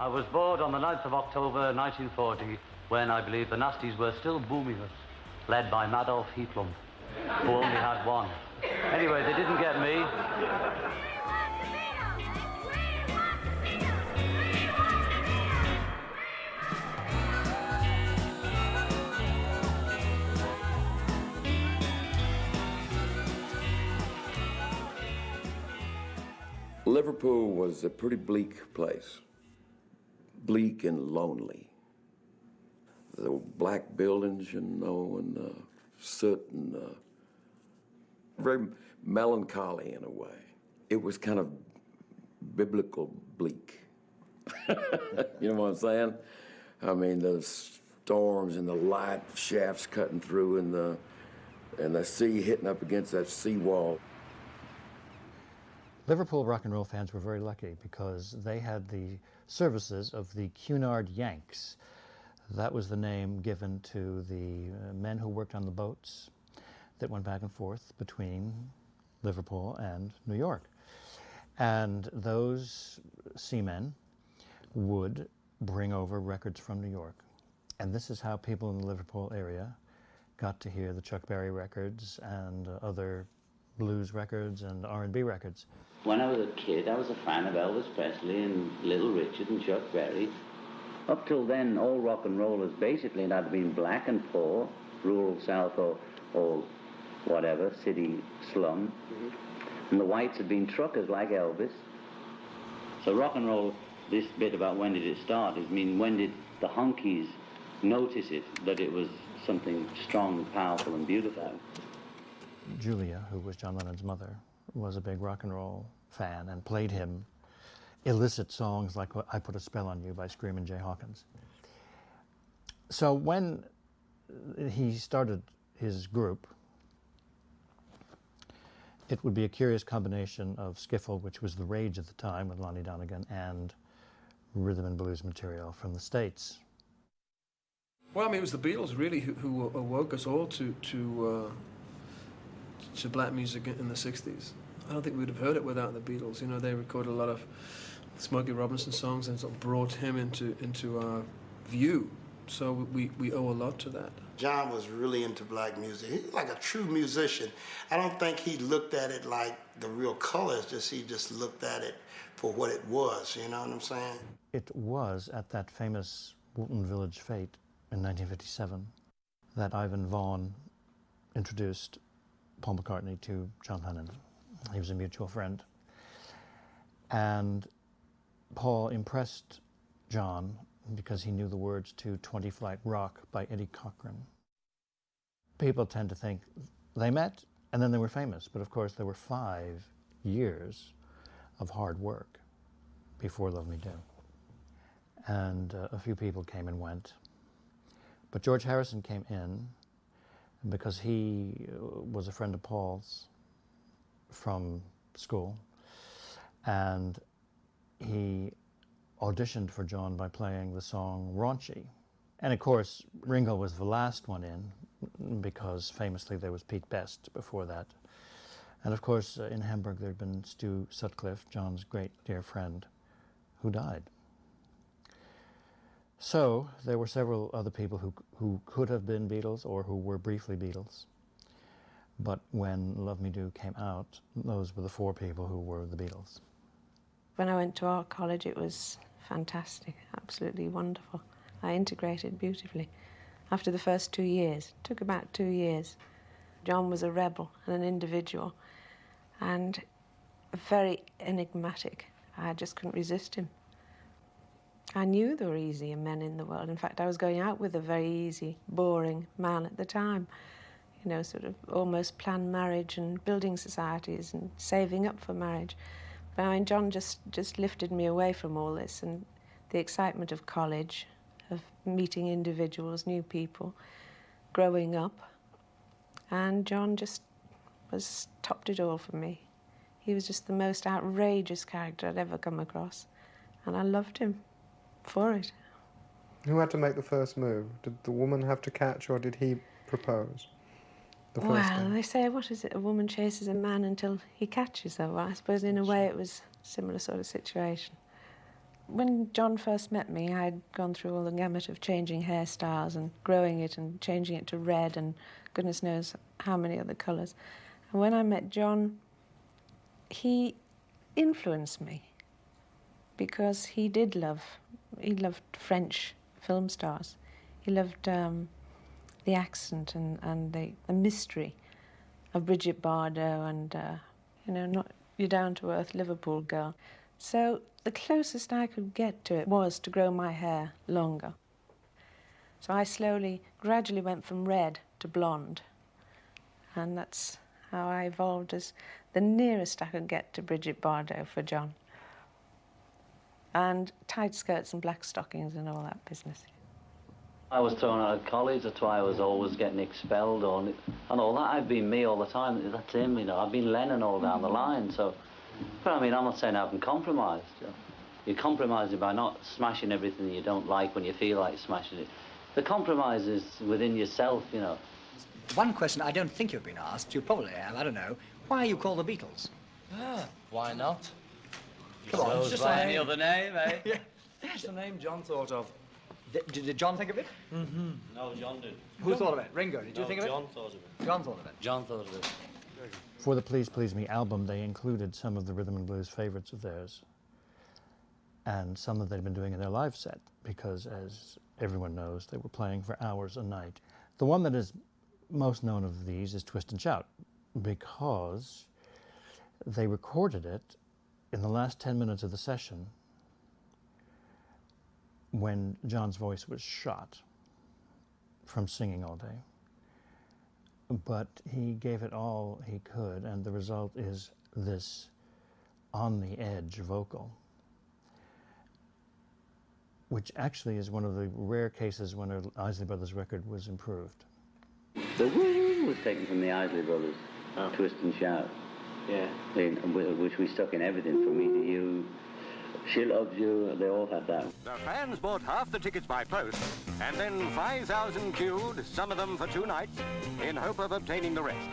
I was bored on the 9th of October 1940 when I believe the Nasties were still booming us, led by Adolf Hitler, who only had one. Anyway, they didn't get me. Liverpool was a pretty bleak place, bleak and lonely. The black buildings, you know, and soot and very melancholy in a way. It was kind of biblical bleak. You know what I'm saying? I mean, the storms and the light shafts cutting through and the sea hitting up against that seawall. Liverpool rock and roll fans were very lucky because they had the services of the Cunard Yanks. That was the name given to the men who worked on the boats that went back and forth between Liverpool and New York. And those seamen would bring over records from New York. And this is how people in the Liverpool area got to hear the Chuck Berry records and other blues records and R&B records. When I was a kid, I was a fan of Elvis Presley and Little Richard and Chuck Berry. Up till then, all rock and rollers basically had either been black and poor, rural South or whatever, city slum. And the whites had been truckers like Elvis. So rock and roll, this bit about when did it start, I mean, when did the honkies notice it, that it was something strong, powerful, and beautiful? Julia, who was John Lennon's mother, was a big rock and roll fan and played him illicit songs like I Put a Spell on You by Screamin' Jay Hawkins. So when he started his group, it would be a curious combination of skiffle, which was the rage at the time with Lonnie Donegan, and rhythm and blues material from the States. Well, I mean, it was the Beatles really who awoke us all to black music in the 60s. I don't think we'd have heard it without the Beatles. You know, they recorded a lot of Smokey Robinson songs and sort of brought him into our view. So we owe a lot to that. John was really into black music. He was like a true musician. I don't think he looked at it like the real colors, he just looked at it for what it was, you know what I'm saying? It was at that famous Woolton Village fete in 1957 that Ivan Vaughan introduced Paul McCartney to John Lennon. He was a mutual friend. And Paul impressed John because he knew the words to 20 Flight Rock by Eddie Cochran. People tend to think they met and then they were famous, but of course there were 5 years of hard work before Love Me Do. And a few people came and went. But George Harrison came in because he was a friend of Paul's from school, and he auditioned for John by playing the song Raunchy. And of course, Ringo was the last one in because famously there was Pete Best before that. And of course, in Hamburg there'd been Stu Sutcliffe, John's great dear friend, who died. So there were several other people who could have been Beatles or who were briefly Beatles. But when Love Me Do came out, those were the 4 people who were the Beatles. When I went to art college, it was fantastic, absolutely wonderful. I integrated beautifully. After the first 2 years, it took about 2 years, John was a rebel and an individual and very enigmatic. I just couldn't resist him. I knew there were easier men in the world. In fact, I was going out with a very easy, boring man at the time. You know, sort of almost planned marriage and building societies and saving up for marriage. But I mean, John just lifted me away from all this and the excitement of college, of meeting individuals, new people, growing up. And John just topped it all for me. He was just the most outrageous character I'd ever come across. And I loved him for it. Who had to make the first move? Did the woman have to catch or did he propose? Well, they say, what is it, a woman chases a man until he catches her. Well, I suppose in a way it was a similar sort of situation. When John first met me, I'd gone through all the gamut of changing hairstyles and growing it and changing it to red and goodness knows how many other colours. And when I met John, he influenced me because he loved French film stars. He loved the accent and the mystery of Bridget Bardot and, not your down-to-earth Liverpool girl. So the closest I could get to it was to grow my hair longer. So I gradually went from red to blonde. And that's how I evolved as the nearest I could get to Bridget Bardot for John. And tight skirts and black stockings and all that business. I was thrown out of college, that's why I was always getting expelled and all that. I've been me all the time, that's him, I've been Lennon all down the line, so... But I mean, I'm not saying I haven't compromised. You're compromising by not smashing everything that you don't like when you feel like smashing it. The compromise is within yourself, One question I don't think you've been asked, you probably have, I don't know. Why are you called the Beatles? Why not? Come on, Just like any other name, eh? Yeah. It's the name John thought of. Did John think of it? Mm-hmm. No, John did. Who thought of it? Ringo, did you think of it? John thought of it. John thought of it. John thought of it. For the Please Please Me album, they included some of the rhythm and blues favorites of theirs and some that they'd been doing in their live set because, as everyone knows, they were playing for hours a night. The one that is most known of these is Twist and Shout because they recorded it in the last 10 minutes of the session when John's voice was shot from singing all day. But he gave it all he could, and the result is this on-the-edge vocal, which actually is one of the rare cases when an Isley Brothers record was improved. The woo was taken from the Isley Brothers, Twist and Shout. Yeah. Which we stuck in everything, From Me to You, She Loves You, they all had that. The fans bought half the tickets by post, and then 5,000 queued, some of them for 2 nights, in hope of obtaining the rest.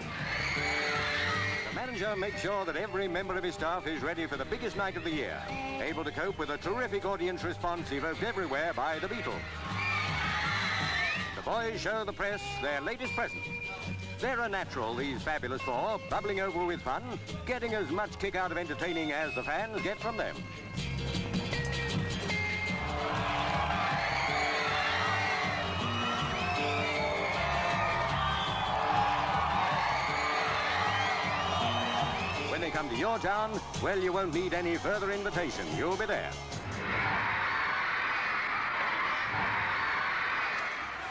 The manager makes sure that every member of his staff is ready for the biggest night of the year, able to cope with a terrific audience response evoked everywhere by the Beatles. The boys show the press their latest present. They're a natural, these fabulous four, bubbling over with fun, getting as much kick out of entertaining as the fans get from them. When they come to your town, well, you won't need any further invitation. You'll be there.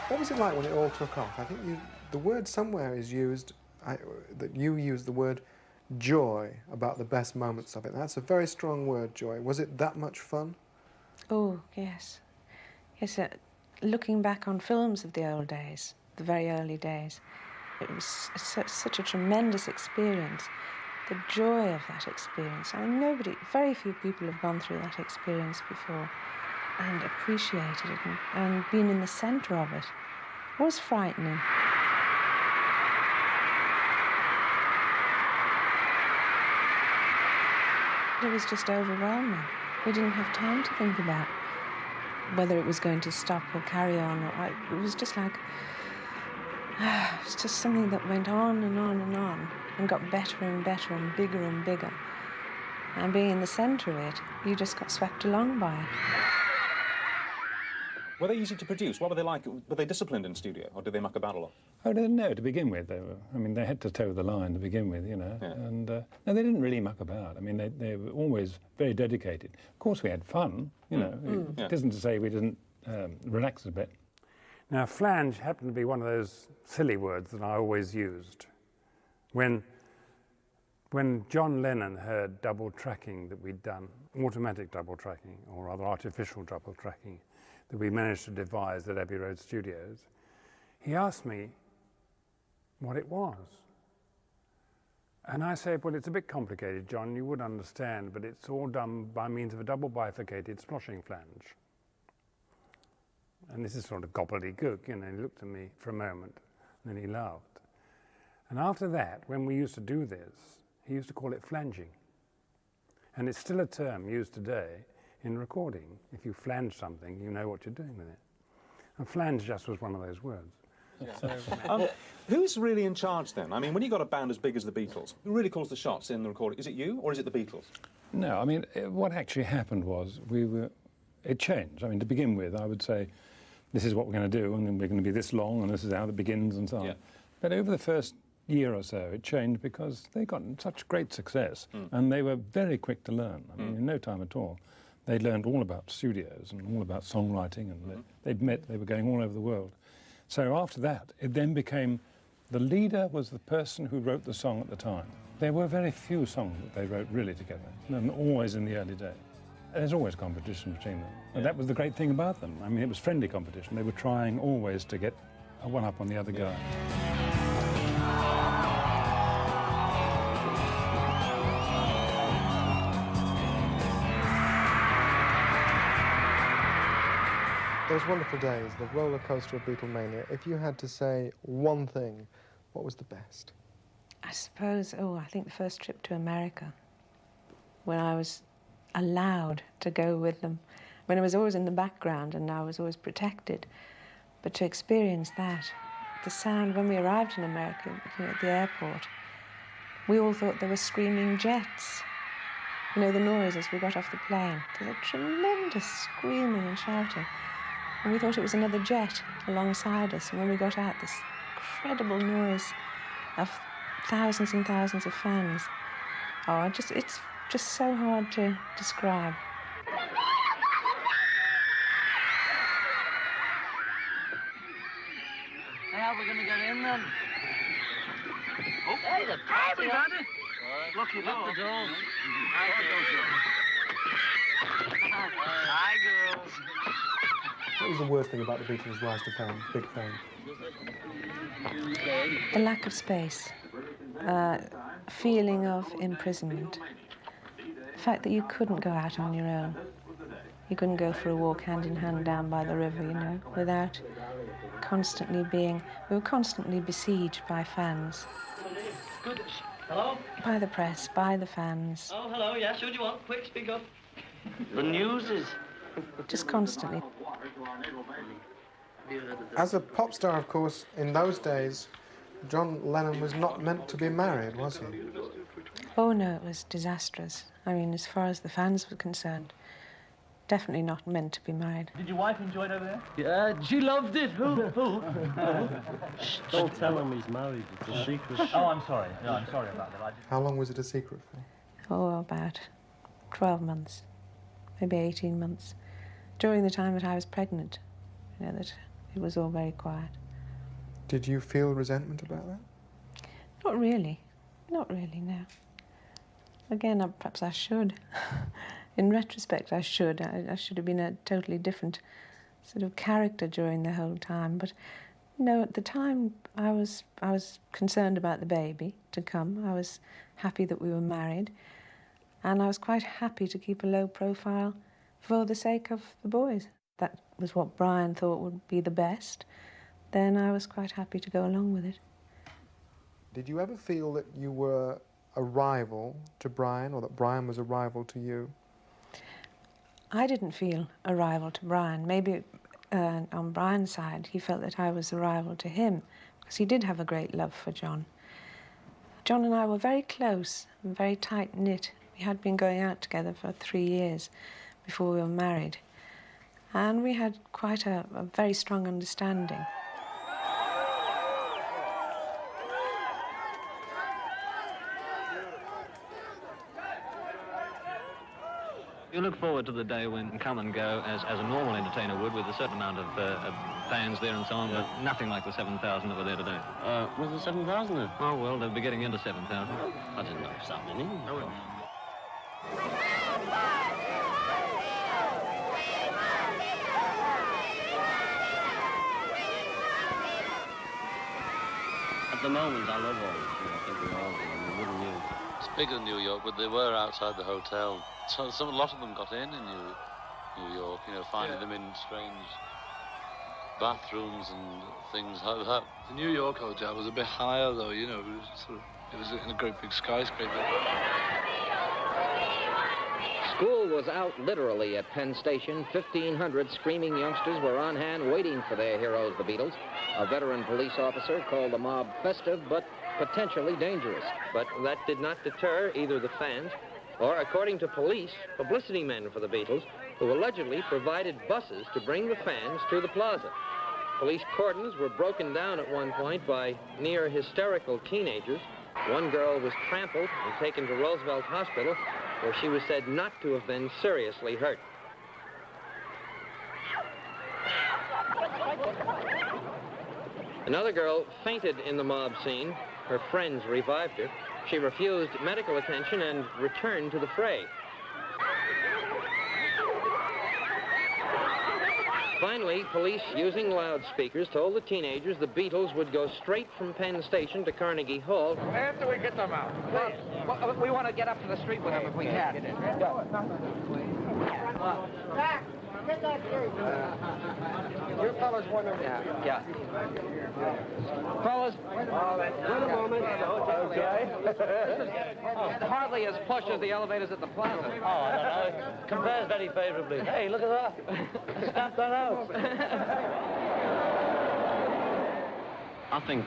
What was it like when it all took off? I think the word somewhere is used, that you used the word joy about the best moments of it. That's a very strong word, joy. Was it that much fun? Oh, yes. Yes, looking back on films of the old days, the very early days, it was such a tremendous experience. The joy of that experience. I mean, very few people have gone through that experience before and appreciated it and been in the centre of it. It was frightening. It was just overwhelming. We didn't have time to think about whether it was going to stop or carry on. It was just like, it was just something that went on and on and on and got better and better and bigger and bigger. And being in the centre of it, you just got swept along by it. Were they easy to produce? What were they like? Were they disciplined in studio, or did they muck about a lot? Oh, no, to begin with, they had to toe the line to begin with, Yeah. And, no, they didn't really muck about. I mean, they were always very dedicated. Of course, we had fun, It isn't to say we didn't relax a bit. Now, flange happened to be one of those silly words that I always used. When John Lennon heard double tracking that we'd done, automatic double tracking, or rather artificial double tracking, that we managed to devise at Abbey Road Studios, he asked me what it was. And I said, well, it's a bit complicated, John, you would understand, but it's all done by means of a double bifurcated sloshing flange. And this is sort of gobbledygook, He looked at me for a moment, and then he laughed. And after that, when we used to do this, he used to call it flanging. And it's still a term used today in recording. If you flange something, you know what you're doing with it. And flange just was one of those words. Who's really in charge then? I mean, when you've got a band as big as the Beatles, who really calls the shots in the recording? Is it you or is it the Beatles? No, I mean, what actually happened was it changed. I mean, to begin with, I would say, this is what we're going to do, and then we're going to be this long, and this is how it begins, and so on. But over the first year or so, it changed because they got such great success, and they were very quick to learn. I mean, in no time at all. They learned all about studios and all about songwriting, and they were going all over the world. So after that, it then became, the leader was the person who wrote the song at the time. There were very few songs that they wrote really together, and always in the early days. There's always competition between them, and that was the great thing about them. I mean, it was friendly competition. They were trying always to get a one-up on the other guy. Those wonderful days, the roller coaster of Beatlemania, if you had to say one thing, what was the best? I suppose, I think the first trip to America, when I was allowed to go with them. When I was always in the background and I was always protected. But to experience that, the sound, when we arrived in America, at the airport, we all thought they were screaming jets. You know, the noise as we got off the plane. There was tremendous screaming and shouting. And we thought it was another jet alongside us. And when we got out, this incredible noise of thousands and thousands of fans. It's just so hard to describe. How are we going to get in then? Oh, hey, the party, everybody! Lock the door. Hi, girls. What was the worst thing about the Beatles' rise to fame, big fame? The lack of space, feeling of imprisonment, the fact that you couldn't go out on your own. You couldn't go for a walk hand in hand down by the river, you know, without constantly being... We were constantly besieged by fans. Good. Hello? By the press, by the fans. Oh, hello, yes, who do you want? Quick, speak up. The news is... Just constantly. As a pop star, of course, in those days, John Lennon was not meant to be married, was he? Oh, no, it was disastrous. I mean, as far as the fans were concerned, definitely not meant to be married. Did your wife enjoy it over there? Yeah, she loved it. Who? Don't tell him he's married. It's a secret. Oh, I'm sorry. No, I'm sorry about that. How long was it a secret for? Oh, about 12 months, maybe 18 months. During the time that I was pregnant, you know, that it was all very quiet. Did you feel resentment about that? Not really. Not really, no. Again, perhaps I should. In retrospect, I should. I should have been a totally different sort of character during the whole time. But no, at the time, I was concerned about the baby to come. I was happy that we were married. And I was quite happy to keep a low profile for the sake of the boys. That was what Brian thought would be the best. Then I was quite happy to go along with it. Did you ever feel that you were a rival to Brian, or that Brian was a rival to you? I didn't feel a rival to Brian. Maybe on Brian's side, he felt that I was a rival to him, because he did have a great love for John. John and I were very close and very tight-knit. We had been going out together for 3 years before we were married. And we had quite a very strong understanding. You look forward to the day when Come and Go as a normal entertainer would, with a certain amount of fans there and so on, but nothing like the 7,000 that were there today. Was there 7,000 there? Oh, well, they'll be getting into 7,000. I didn't know it was that many. Oh, At the moment, I love all this. I think we all do. I mean, wouldn't you? It's bigger than New York, but they were outside the hotel. So a lot of them got in New York, you know, finding them in strange bathrooms and things like that. The New York hotel was a bit higher, though, you know, it was in a great big skyscraper. School was out literally at Penn Station. 1,500 screaming youngsters were on hand waiting for their heroes, the Beatles. A veteran police officer called the mob festive but potentially dangerous. But that did not deter either the fans or, according to police, publicity men for the Beatles, who allegedly provided buses to bring the fans to the plaza. Police cordons were broken down at one point by near hysterical teenagers. One girl was trampled and taken to Roosevelt Hospital, where she was said not to have been seriously hurt. Another girl fainted in the mob scene. Her friends revived her. She refused medical attention and returned to the fray. Finally, police, using loudspeakers, told the teenagers the Beatles would go straight from Penn Station to Carnegie Hall. After we get them out. Well, we want to get up to the street with them if we can. Jack, get that through. You fellas want to... Yeah. Fellas, wait a moment. Okay. This is hardly as plush as the elevators at the plaza. Oh, I don't know. Compares very favorably. Hey, look at that. Snap that out. I think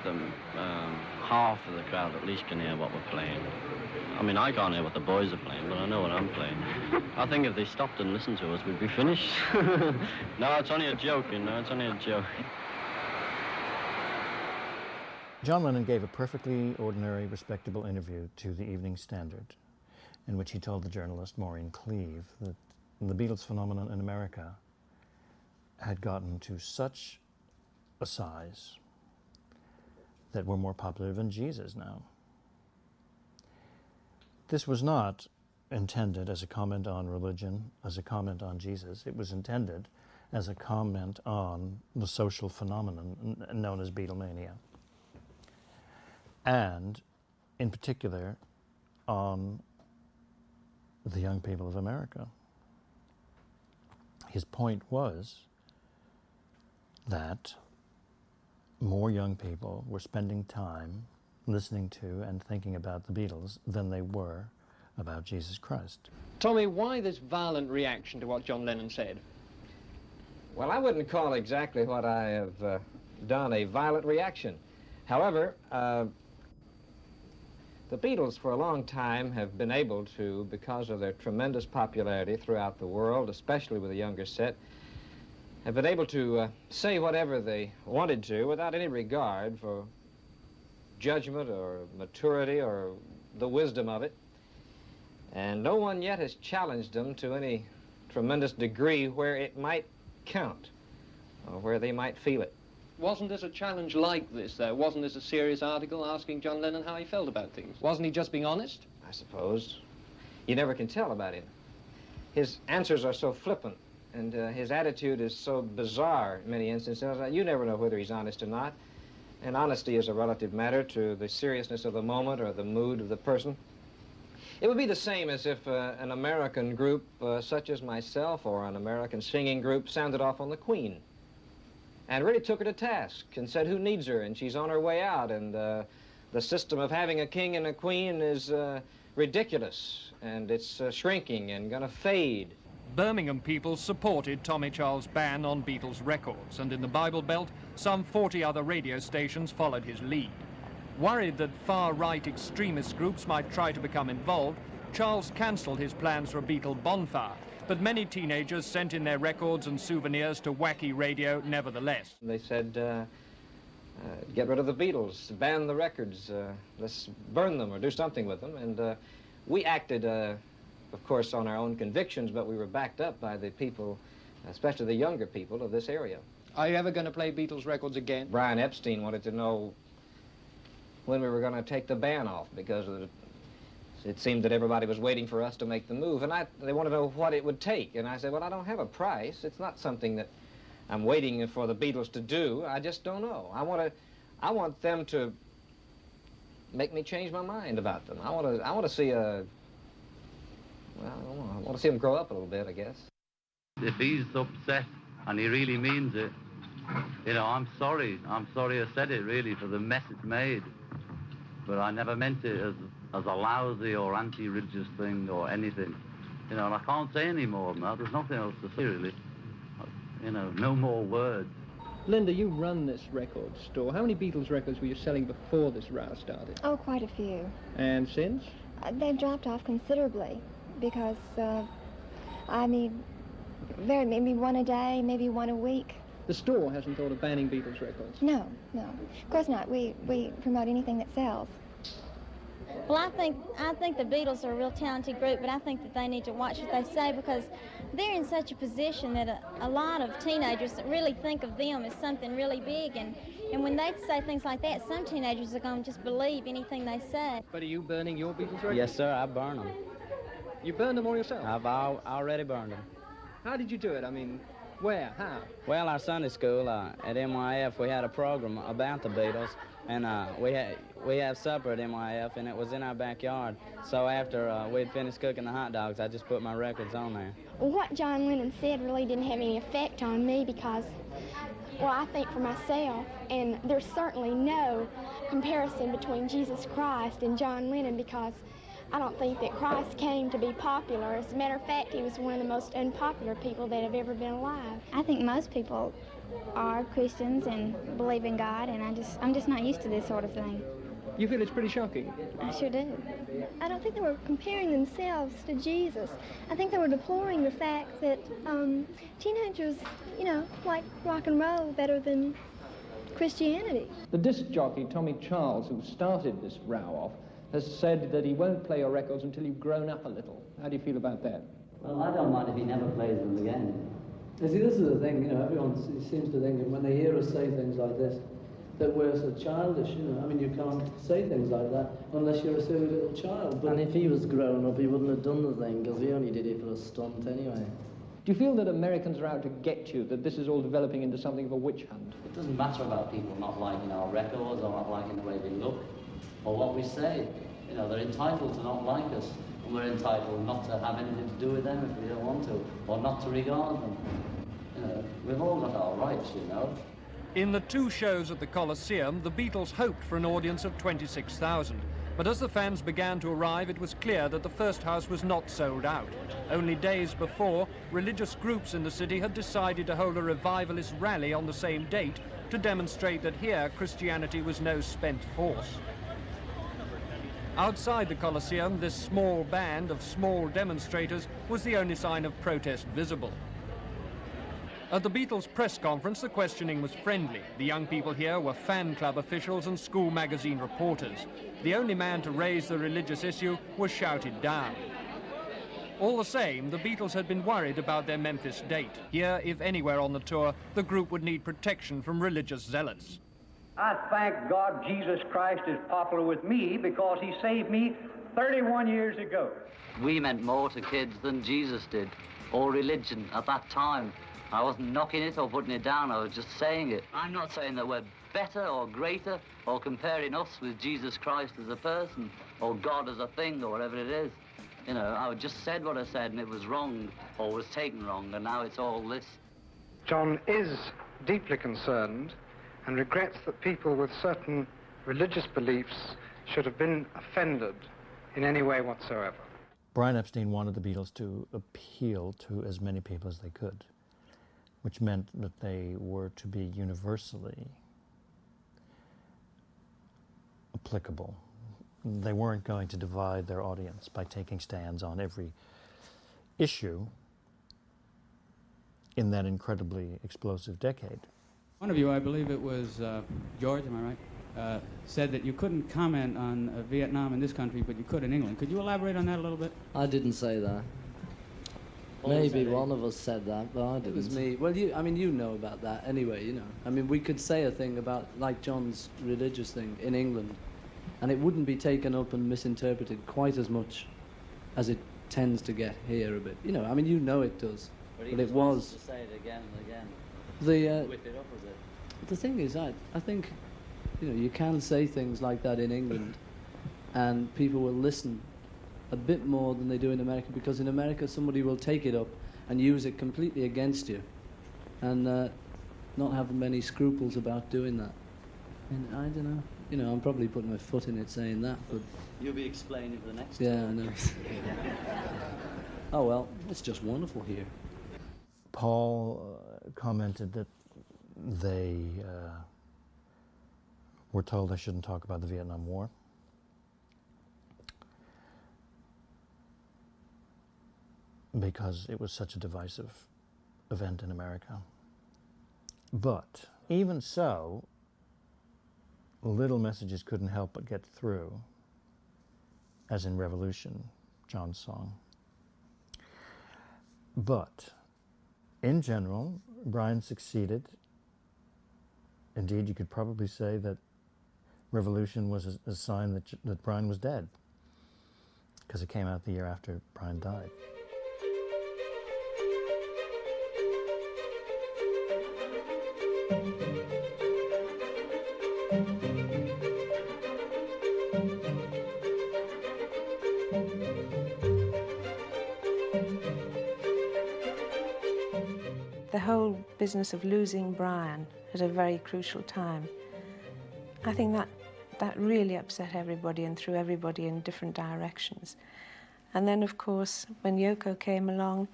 half of the crowd at least can hear what we're playing. I mean, I can't hear what the boys are playing, but I know what I'm playing. I think if they stopped and listened to us, we'd be finished. No, it's only a joke, you know, it's only a joke. John Lennon gave a perfectly ordinary, respectable interview to the Evening Standard, in which he told the journalist Maureen Cleave that the Beatles phenomenon in America had gotten to such a size that we're more popular than Jesus now. This was not intended as a comment on religion, as a comment on Jesus. It was intended as a comment on the social phenomenon known as Beatlemania, and in particular on the young people of America. His point was that more young people were spending time listening to and thinking about the Beatles than they were about Jesus Christ. Tommy, why this violent reaction to what John Lennon said? Well, I wouldn't call exactly what I have done a violent reaction. However, the Beatles for a long time have been able to, because of their tremendous popularity throughout the world, especially with the younger set, have been able to say whatever they wanted to without any regard for judgment or maturity or the wisdom of it. And no one yet has challenged them to any tremendous degree where it might count or where they might feel it. Wasn't this a challenge like this, though? Wasn't this a serious article asking John Lennon how he felt about things? Wasn't he just being honest? I suppose. You never can tell about him. His answers are so flippant, and his attitude is so bizarre in many instances. You never know whether he's honest or not. And honesty is a relative matter to the seriousness of the moment or the mood of the person. It would be the same as if an American group such as myself or an American singing group sounded off on the Queen and really took her to task and said, who needs her? And she's on her way out, and the system of having a king and a queen is ridiculous, and it's shrinking and gonna fade. Birmingham people supported Tommy Charles' ban on Beatles records, and in the Bible Belt, some 40 other radio stations followed his lead. Worried that far-right extremist groups might try to become involved, Charles cancelled his plans for a Beatle bonfire, but many teenagers sent in their records and souvenirs to wacky radio nevertheless. They said, get rid of the Beatles, ban the records, let's burn them or do something with them. And we acted, of course, on our own convictions, but we were backed up by the people, especially the younger people of this area. Are you ever going to play Beatles records again? Brian Epstein wanted to know when we were going to take the ban off, because it seemed that everybody was waiting for us to make the move, and they wanted to know what it would take. And I said, well, I don't have a price. It's not something that I'm waiting for the Beatles to do. I just don't know. I want them to make me change my mind about them. I want to see a, well, I want to see them grow up a little bit, I guess. If he's upset and he really means it, you know, I'm sorry. I'm sorry I said it, really, for the mess it's made. But I never meant it as a lousy or anti-religious thing or anything. You know, and I can't say any more than that. There's nothing else to say, really. You know, no more words. Linda, you run this record store. How many Beatles records were you selling before this row started? Oh, quite a few. And since? They've dropped off considerably because, I mean, maybe one a day, maybe one a week. The store hasn't thought of banning Beatles records? No, no. Of course not. We promote anything that sells. Well, I think the Beatles are a real talented group, but I think that they need to watch what they say because they're in such a position that a lot of teenagers really think of them as something really big, and when they say things like that, some teenagers are going to just believe anything they say. But are you burning your Beatles records? Yes, sir, I burn them. You burned them all yourself? I've already burned them. How did you do it? I mean, where? How? Well, our Sunday school at NYF, we had a program about the Beatles, and we had supper at NYF, and it was in our backyard. So after we'd finished cooking the hot dogs, I just put my records on there. What John Lennon said really didn't have any effect on me because, well, I think for myself, and there's certainly no comparison between Jesus Christ and John Lennon because I don't think that Christ came to be popular. As a matter of fact, he was one of the most unpopular people that have ever been alive. I think most people are Christians and believe in God, and I'm just not used to this sort of thing. You feel it's pretty shocking? I sure do. I don't think they were comparing themselves to Jesus. I think they were deploring the fact that teenagers, you know, like rock and roll better than Christianity. The disc jockey, Tommy Charles, who started this row off, has said that he won't play your records until you've grown up a little. How do you feel about that? Well, I don't mind if he never plays them again. You see, this is the thing, you know, everyone seems to think that when they hear us say things like this, that we're so childish, you know. I mean, you can't say things like that unless you're a silly little child. But and if he was grown up, he wouldn't have done the thing, because he only did it for a stunt anyway. Do you feel that Americans are out to get you, that this is all developing into something of a witch hunt? It doesn't matter about people not liking our records or not liking the way we look or what we say. You know, they're entitled to not like us, and we're entitled not to have anything to do with them if we don't want to, or not to regard them. You know, we've all got our rights, you know. In the 2 shows at the Coliseum, the Beatles hoped for an audience of 26,000. But as the fans began to arrive, it was clear that the first house was not sold out. Only days before, religious groups in the city had decided to hold a revivalist rally on the same date to demonstrate that here Christianity was no spent force. Outside the Coliseum, this small band of small demonstrators was the only sign of protest visible. At the Beatles press conference, the questioning was friendly. The young people here were fan club officials and school magazine reporters. The only man to raise the religious issue was shouted down. All the same, the Beatles had been worried about their Memphis date. Here, if anywhere on the tour, the group would need protection from religious zealots. I thank God Jesus Christ is popular with me because he saved me 31 years ago. We meant more to kids than Jesus did, or religion at that time. I wasn't knocking it or putting it down, I was just saying it. I'm not saying that we're better or greater or comparing us with Jesus Christ as a person or God as a thing or whatever it is. You know, I just said what I said and it was wrong or was taken wrong, and now it's all this. John is deeply concerned and regrets that people with certain religious beliefs should have been offended in any way whatsoever. Brian Epstein wanted the Beatles to appeal to as many people as they could, which meant that they were to be universally applicable. They weren't going to divide their audience by taking stands on every issue in that incredibly explosive decade. One of you, I believe it was George, am I right, said that you couldn't comment on Vietnam in this country, but you could in England. Could you elaborate on that a little bit? I didn't say that. Maybe one of us said that, but I didn't. It was me. Well, I mean, you know about that anyway, you know. I mean, we could say a thing about, like John's religious thing in England, and it wouldn't be taken up and misinterpreted quite as much as it tends to get here a bit. You know, I mean, you know it does. But it was. To say it again and again. Whip it up, was it? The thing is, I think, you know, you can say things like that in England, and people will listen a bit more than they do in America, because in America somebody will take it up and use it completely against you, and not have many scruples about doing that. And I don't know. You know, I'm probably putting my foot in it saying that, but You'll be explaining for the next yeah, time. I know. oh well, it's just wonderful here. Paul commented that they were told they shouldn't talk about the Vietnam War. Because it was such a divisive event in America. But even so, little messages couldn't help but get through, as in Revolution, John's song. But in general, Brian succeeded. Indeed, you could probably say that Revolution was a sign that Brian was dead, because it came out the year after Brian died. The whole business of losing Brian at a very crucial time, I think that really upset everybody and threw everybody in different directions. And then, of course, when Yoko came along,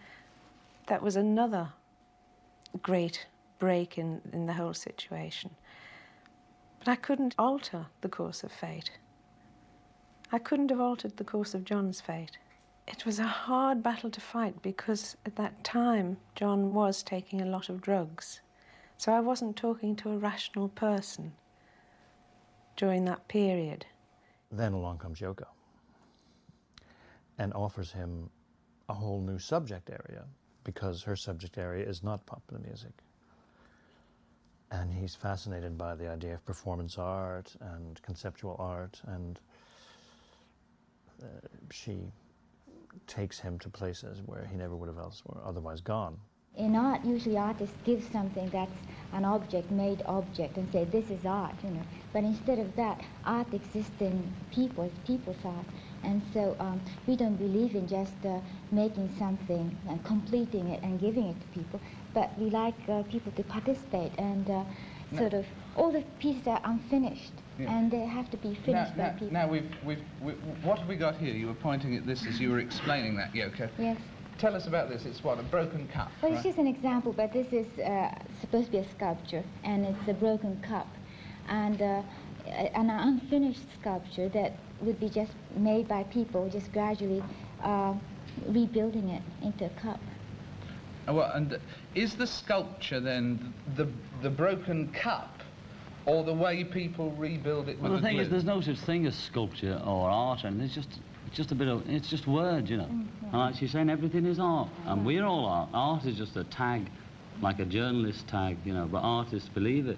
that was another great break in the whole situation. But I couldn't alter the course of fate. I couldn't have altered the course of John's fate. It was a hard battle to fight because at that time John was taking a lot of drugs. So I wasn't talking to a rational person during that period. Then along comes Yoko and offers him a whole new subject area, because her subject area is not popular music. And he's fascinated by the idea of performance art and conceptual art, and she takes him to places where he never would have otherwise gone. In art, usually artists give something that's an object, made object, and say, this is art, you know. But instead of that, art exists in people's art. And so we don't believe in just making something and completing it and giving it to people, but we like people to participate, and sort of all the pieces are unfinished. Yeah. And they have to be finished by people. Now what have we got here? You were pointing at this as you were explaining that, Yoko. Yes. Tell us about this. It's what, a broken cup? Well, right? It's just an example, but this is supposed to be a sculpture, and it's a broken cup, and an unfinished sculpture that would be just made by people, just gradually rebuilding it into a cup. Well, and is the sculpture then the broken cup, or the way people rebuild it with the thing glue? is, there's no such thing as sculpture or art, and it's just a bit of, it's just words, you know. And like she's saying, everything is art, and we're all art. Art is just a tag, like a journalist tag, you know, but artists believe it.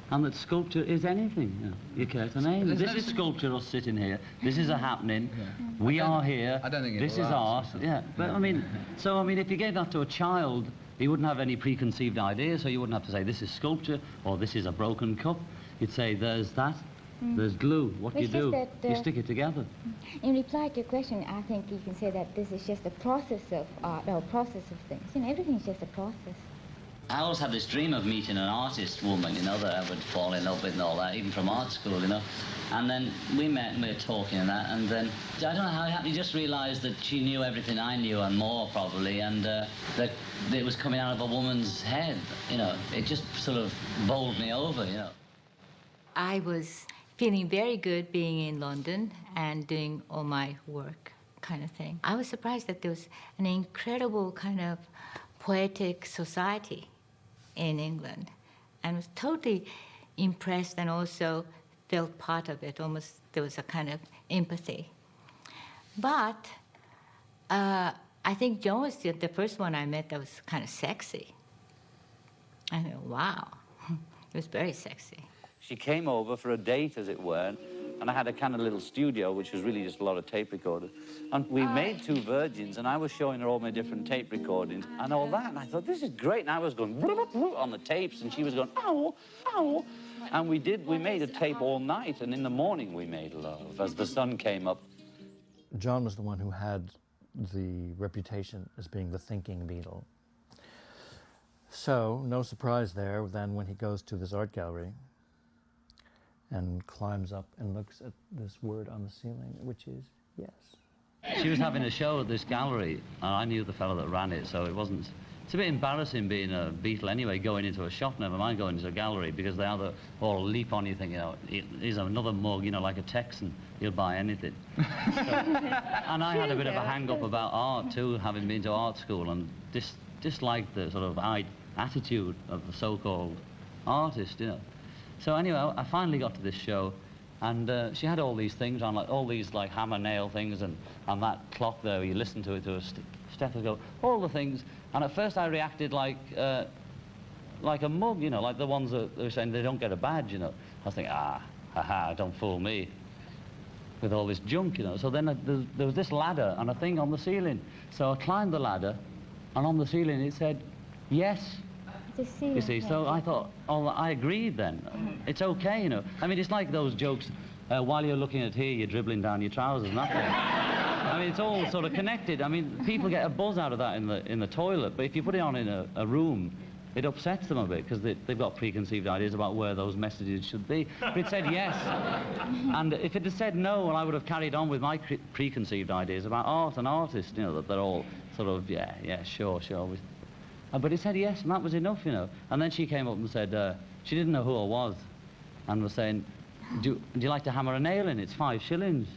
And that sculpture is anything, you know, you care to name it. This is sculpture, us sitting here. This is a happening. Yeah. We are here. I don't think this is art. Yeah, but I mean, so I mean, if you gave that to a child, he wouldn't have any preconceived ideas, so you wouldn't have to say this is sculpture or this is a broken cup. You'd say there's that. There's glue. What do you do? You stick it together. In reply to your question, I think you can say that this is just a process of art, or process of things. You know, everything's just a process. I always had this dream of meeting an artist woman, you know, that I would fall in love with and all that, even from art school, you know. And then we met and we were talking and that, and then, I don't know how it happened, you just realised that she knew everything I knew and more, probably, and that it was coming out of a woman's head, you know. It just sort of bowled me over, you know. I was feeling very good being in London and doing all my work kind of thing. I was surprised that there was an incredible kind of poetic society in England, and was totally impressed and also felt part of it. Almost there was a kind of empathy. But I think John was the first one I met that was kind of sexy. I thought, wow, it was very sexy. She came over for a date, as it were, and I had a kind of little studio, which was really just a lot of tape recorders. And we made two virgins, and I was showing her all my different tape recordings and all that, and I thought, this is great. And I was going on the tapes, and she was going, ow, ow. And we made a tape all night, and in the morning we made love as the sun came up. John was the one who had the reputation as being the thinking Beatle. So, no surprise there, then when he goes to this art gallery and climbs up and looks at this word on the ceiling, which is yes. She was having a show at this gallery, and I knew the fellow that ran it, so it wasn't... It's a bit embarrassing being a Beatle anyway, going into a shop, never mind going into a gallery, because they either all leap on you thinking, you know, here's another mug, you know, like a Texan, he'll buy anything. And I had a bit of a hang-up about art too, having been to art school, and disliked the sort of attitude of the so-called artist, you know. So anyway, I finally got to this show, and she had all these things on, like all these like hammer nail things, and that clock there, you listen to it to a stethoscope, all the things. And at first I reacted like a mug, you know, like the ones that were saying they don't get a badge, you know. I was thinking, haha, don't fool me with all this junk, you know. So then there was this ladder and a thing on the ceiling. So I climbed the ladder, and on the ceiling it said, yes. You see, so I thought, oh, I agreed then. It's okay, you know. I mean, it's like those jokes, while you're looking at here, you're dribbling down your trousers, nothing. I mean, it's all sort of connected. I mean, people get a buzz out of that in the toilet, but if you put it on in a room, it upsets them a bit, because they've got preconceived ideas about where those messages should be. But it said yes. And if it had said no, well, I would have carried on with my preconceived ideas about art and artists, you know, that they're all sort of, yeah, sure. But it said yes, and that was enough, you know. And then she came up and said, she didn't know who I was, and was saying, do you like to hammer a nail in? It's 5 shillings.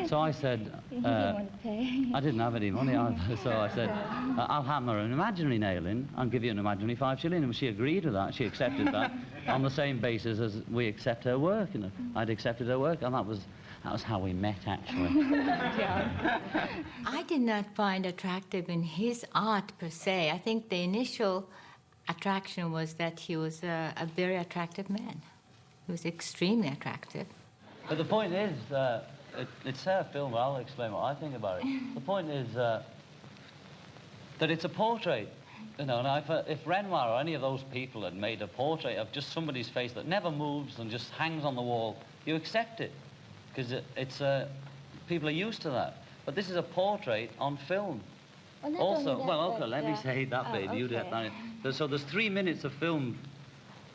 So I said, You didn't want to pay. I didn't have any money either, so I said, I'll hammer an imaginary nail in and give you an imaginary 5 shillings. And she agreed with that. She accepted that on the same basis as we accept her work, you know. I'd accepted her work, and that was how we met, actually. I did not find attractive in his art per se. I think the initial attraction was that he was a very attractive man. He was extremely attractive. But the point is, it's her film, I'll explain what I think about it. The point is that it's a portrait, you know, and if Renoir or any of those people had made a portrait of just somebody's face that never moves and just hangs on the wall, you accept it, because people are used to that. But this is a portrait on film. Well, also, okay, let me say that bit. You get that in. So there's 3 minutes of film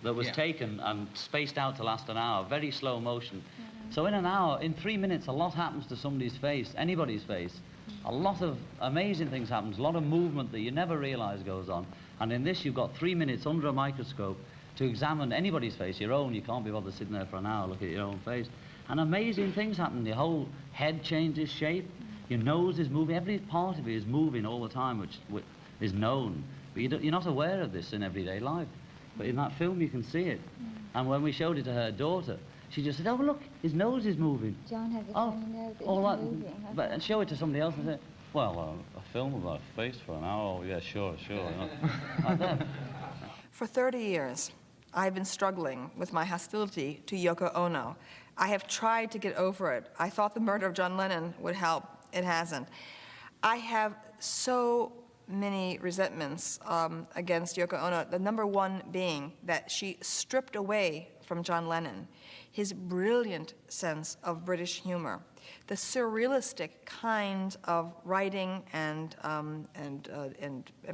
that was taken and spaced out to last an hour, very slow motion. So in an hour, in 3 minutes, a lot happens to somebody's face, anybody's face. A lot of amazing things happens, a lot of movement that you never realize goes on. And in this, you've got 3 minutes under a microscope to examine anybody's face, your own. You can't be bothered sitting there for an hour looking at your own face. And amazing things happen. Your whole head changes shape. Your nose is moving. Every part of it is moving all the time, which is known. But you're not aware of this in everyday life. But in that film, you can see it. And when we showed it to her daughter, she just said, oh, look, his nose is moving. John has a funny nose. It's moving. And show it to somebody else and say, well, a film about a face for an hour, oh, yeah, sure. You know, like that. For 30 years, I've been struggling with my hostility to Yoko Ono. I have tried to get over it. I thought the murder of John Lennon would help. It hasn't. I have so many resentments against Yoko Ono, the number one being that she stripped away from John Lennon his brilliant sense of British humor, the surrealistic kind of writing and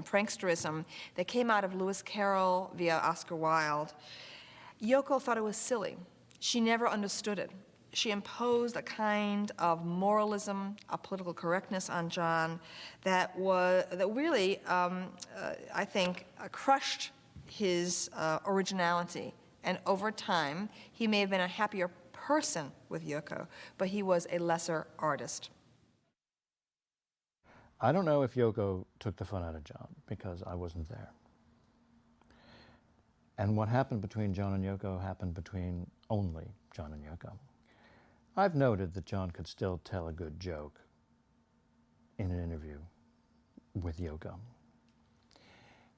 pranksterism that came out of Lewis Carroll via Oscar Wilde. Yoko thought it was silly. She never understood it. She imposed a kind of moralism, a political correctness on John that really, I think, crushed his originality. And over time, he may have been a happier person with Yoko, but he was a lesser artist. I don't know if Yoko took the fun out of John, because I wasn't there. And what happened between John and Yoko happened between only John and Yoko. I've noted that John could still tell a good joke in an interview with Yoko.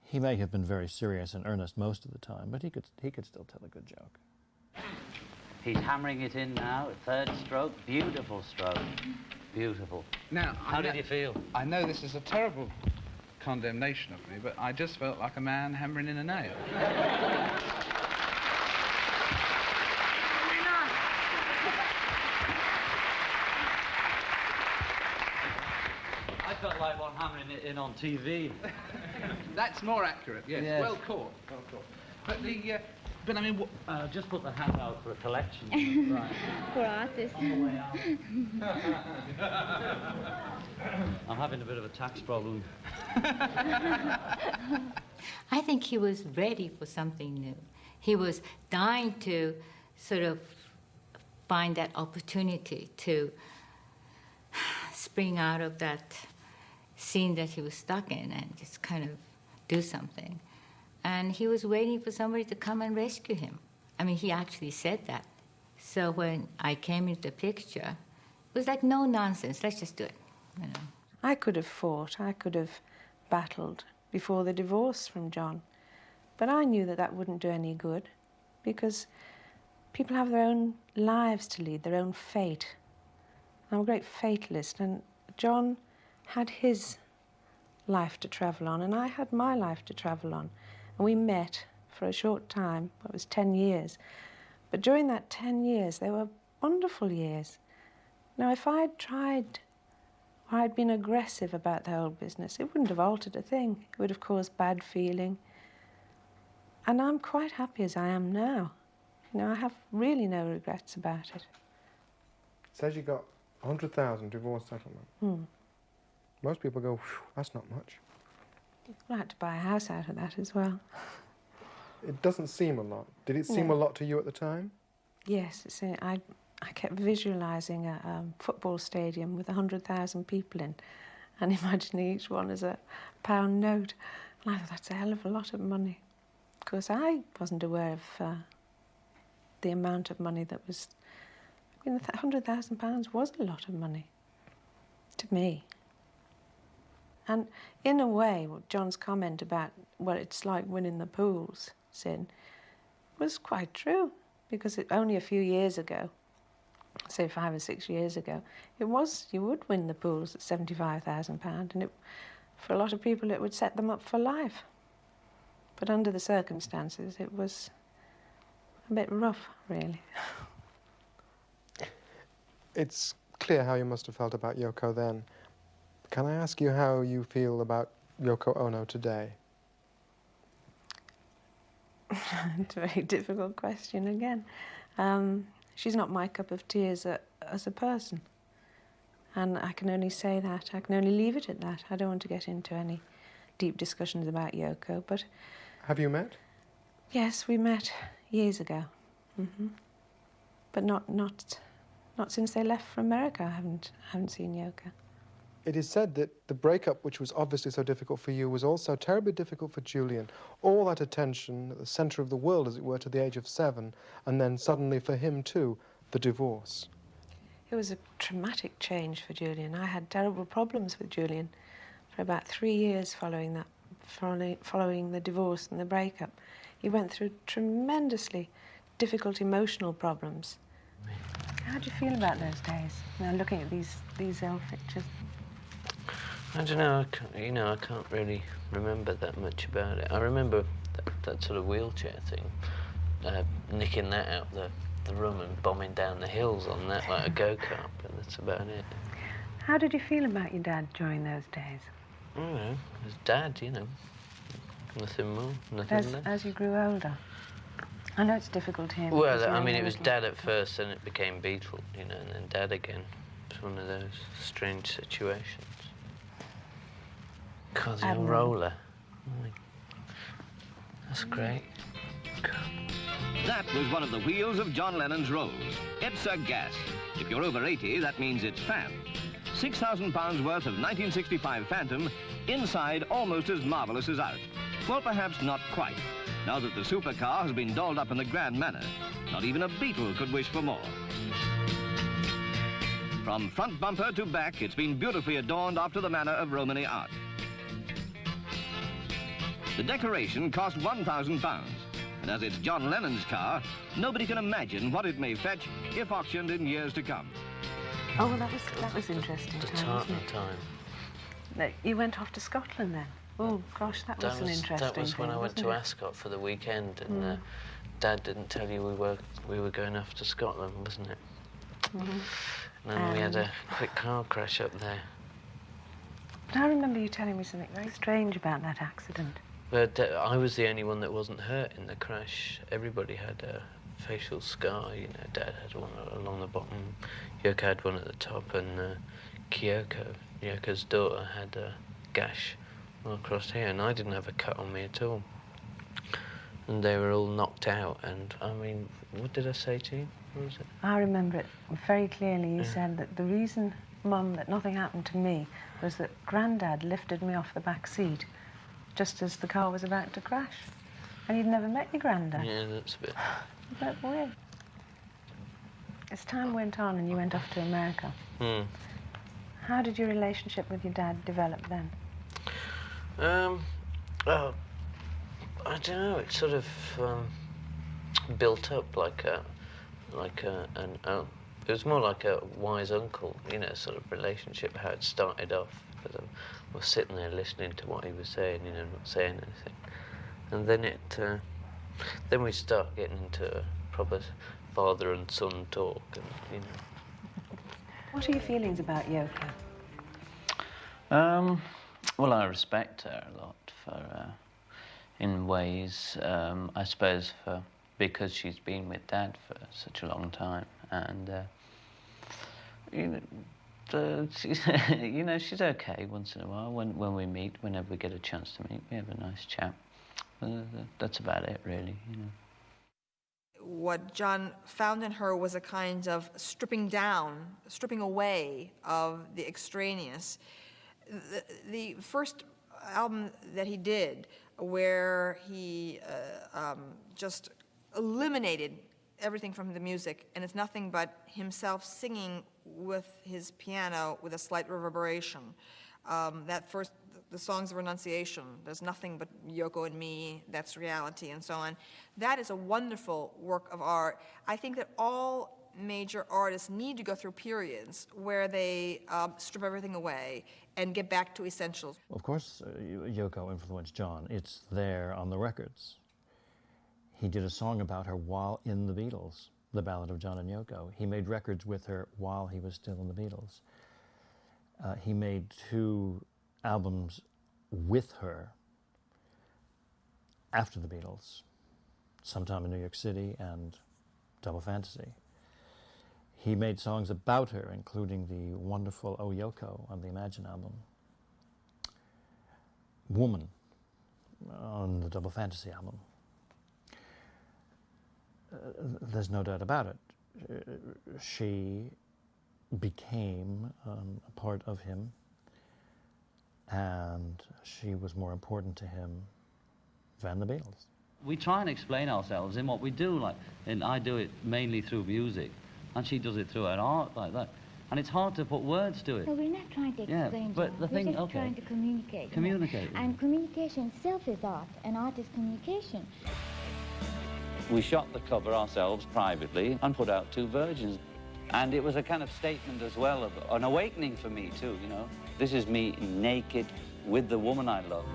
He may have been very serious and earnest most of the time, but he could still tell a good joke. He's hammering it in now, third stroke, beautiful stroke, beautiful. Now, how did you feel? I know this is a terrible condemnation of me, but I just felt like a man hammering in a nail. I felt like one hammering it in on TV. That's more accurate, yes. Yes. Well caught, well caught. But But I mean, just put the hat out for a collection. Right. For artists. On the way out. I'm having a bit of a tax problem. I think he was ready for something new. He was dying to sort of find that opportunity to spring out of that scene that he was stuck in and just kind of do something. And he was waiting for somebody to come and rescue him. I mean, he actually said that. So when I came into the picture, it was like, no nonsense, let's just do it, you know. I could have fought, I could have battled before the divorce from John. But I knew that that wouldn't do any good, because people have their own lives to lead, their own fate. I'm a great fatalist, and John had his life to travel on, and I had my life to travel on. And we met for a short time, it was 10 years. But during that 10 years, they were wonderful years. Now, if I'd tried, or I'd been aggressive about the whole business, it wouldn't have altered a thing. It would have caused bad feeling. And I'm quite happy as I am now. You know, I have really no regrets about it. It says you got 100,000 divorce settlement. Most people go, that's not much. I'd like to buy a house out of that as well. It doesn't seem a lot. Did it seem a lot to you at the time? Yes, I kept visualising a football stadium with 100,000 people in and imagining each one as a pound note. And I thought, that's a hell of a lot of money. Of course, I wasn't aware of the amount of money that was... I mean, £100,000 was a lot of money to me. And in a way, John's comment about what it's like winning the pools, Sin, was quite true, because only a few years ago, say 5 or 6 years ago, you would win the pools at £75,000, and for a lot of people it would set them up for life. But under the circumstances, it was a bit rough, really. It's clear how you must have felt about Yoko then. Can I ask you how you feel about Yoko Ono today? It's a very difficult question again. She's not my cup of tea as a person. And I can only say that. I can only leave it at that. I don't want to get into any deep discussions about Yoko, but... Have you met? Yes, we met years ago. But not since they left for America. I haven't seen Yoko. It is said that the breakup, which was obviously so difficult for you, was also terribly difficult for Julian. All that attention at the centre of the world, as it were, to the age of 7, and then suddenly for him too, the divorce. It was a traumatic change for Julian. I had terrible problems with Julian for about 3 years following the divorce and the breakup. He went through tremendously difficult emotional problems. How do you feel about those days? Now, looking at these old pictures. I don't know, I can't really remember that much about it. I remember that sort of wheelchair thing, nicking that out the room and bombing down the hills on that like a go-kart, but that's about it. How did you feel about your dad during those days? I don't know, his dad, nothing more, nothing less. As you grew older? I know it's difficult to hear. Well, I mean, it was Dad at first, then it became Beetle, and then Dad again. It was one of those strange situations. God, the old roller. That's great. That was one of the wheels of John Lennon's Rolls. It's a gas. If you're over 80, that means it's Fan. £6,000 worth of 1965 Phantom, inside almost as marvellous as out. Well, perhaps not quite. Now that the supercar has been dolled up in a grand manner, not even a Beetle could wish for more. From front bumper to back, it's been beautifully adorned after the manner of Romany art. The decoration cost £1,000, and as it's John Lennon's car, nobody can imagine what it may fetch if auctioned in years to come. Oh, well, that was interesting. The time. You went off to Scotland then? Oh, gosh, that was an interesting That was when thing, I went to wasn't it? Ascot for the weekend, and Dad didn't tell you we were going off to Scotland, wasn't it? And then we had a quick car crash up there. But I remember you telling me something very strange about that accident. But I was the only one that wasn't hurt in the crash. Everybody had a facial scar. You know, Dad had one along the bottom, Yoko had one at the top, and Yoko's daughter, had a gash all across here, and I didn't have a cut on me at all. And they were all knocked out, and I mean, what did I say to you? What was it? I remember it very clearly. You said that the reason, Mum, that nothing happened to me was that Grandad lifted me off the back seat just as the car was about to crash. And you'd never met your Grandad. Yeah, that's a bit... Isn't that weird? As time went on and you went off to America, how did your relationship with your dad develop then? Well, I don't know, it sort of built up like it was more like a wise uncle, you know, sort of relationship, how it started off. Because I was sitting there listening to what he was saying, you know, not saying anything. And then then we start getting into a proper father and son talk, and, you know. What are your feelings about Yoko? Well, I respect her a lot for, in ways, I suppose, because she's been with Dad for such a long time, and you know. You know, she's okay once in a while. When we meet, whenever we get a chance to meet, we have a nice chat. That's about it, really, you know. What John found in her was a kind of stripping away of the extraneous. The first album that he did, where he just eliminated everything from the music, and it's nothing but himself singing with his piano with a slight reverberation. The songs of renunciation, there's nothing but Yoko and me, that's reality, and so on. That is a wonderful work of art. I think that all major artists need to go through periods where they strip everything away and get back to essentials. Of course, Yoko influenced John. It's there on the records. He did a song about her while in the Beatles, The Ballad of John and Yoko. He made records with her while he was still in the Beatles. He made 2 albums with her after the Beatles, Sometime in New York City and Double Fantasy. He made songs about her, including the wonderful Oh Yoko on the Imagine album, Woman on the Double Fantasy album. There's no doubt about it. She became a part of him, and she was more important to him than the Beatles. We try and explain ourselves in what we do, like, and I do it mainly through music, and she does it through her art, like that. And it's hard to put words to it. No, we're not trying to explain. Yeah, but the thing, we're just trying to communicate. Communicate. You know? And communication itself is art, and art is communication. We shot the cover ourselves privately and put out 2 versions. And it was a kind of statement as well, of an awakening for me too, you know. This is me naked with the woman I love.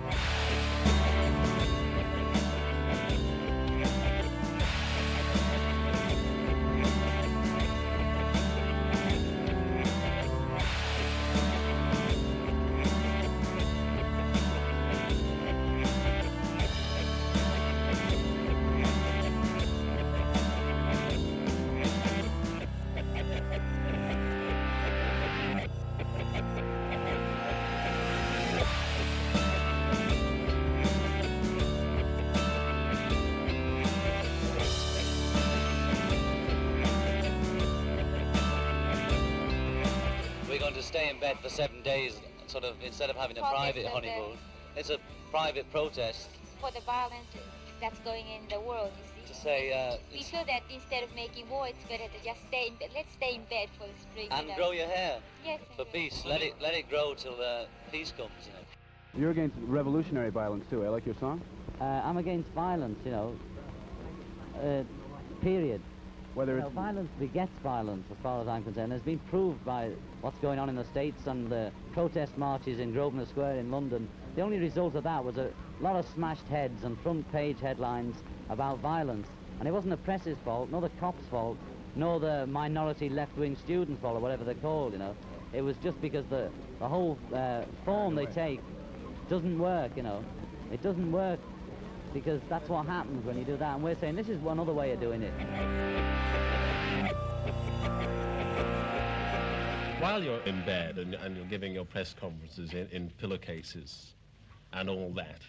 Stay in bed for 7 days, sort of, instead of having a private honeymoon. It's a private protest. For the violence that's going in the world, you see. To say, we feel that instead of making war, it's better to just stay in bed. Let's stay in bed for the spring. And grow your hair. Yes. For peace. Let it grow till peace comes, you know. You're against revolutionary violence too. I like your song. I'm against violence, you know. Period. Whether it's violence begets violence, as far as I'm concerned. It's been proved by what's going on in the States and the protest marches in Grosvenor Square in London. The only result of that was a lot of smashed heads and front-page headlines about violence. And it wasn't the press's fault, nor the cops' fault, nor the minority left-wing students' fault, or whatever they're called, you know. It was just because the whole form they take doesn't work, you know. It doesn't work, because that's what happens when you do that. And we're saying this is one other way of doing it. While you're in bed and you're giving your press conferences in pillowcases and all that,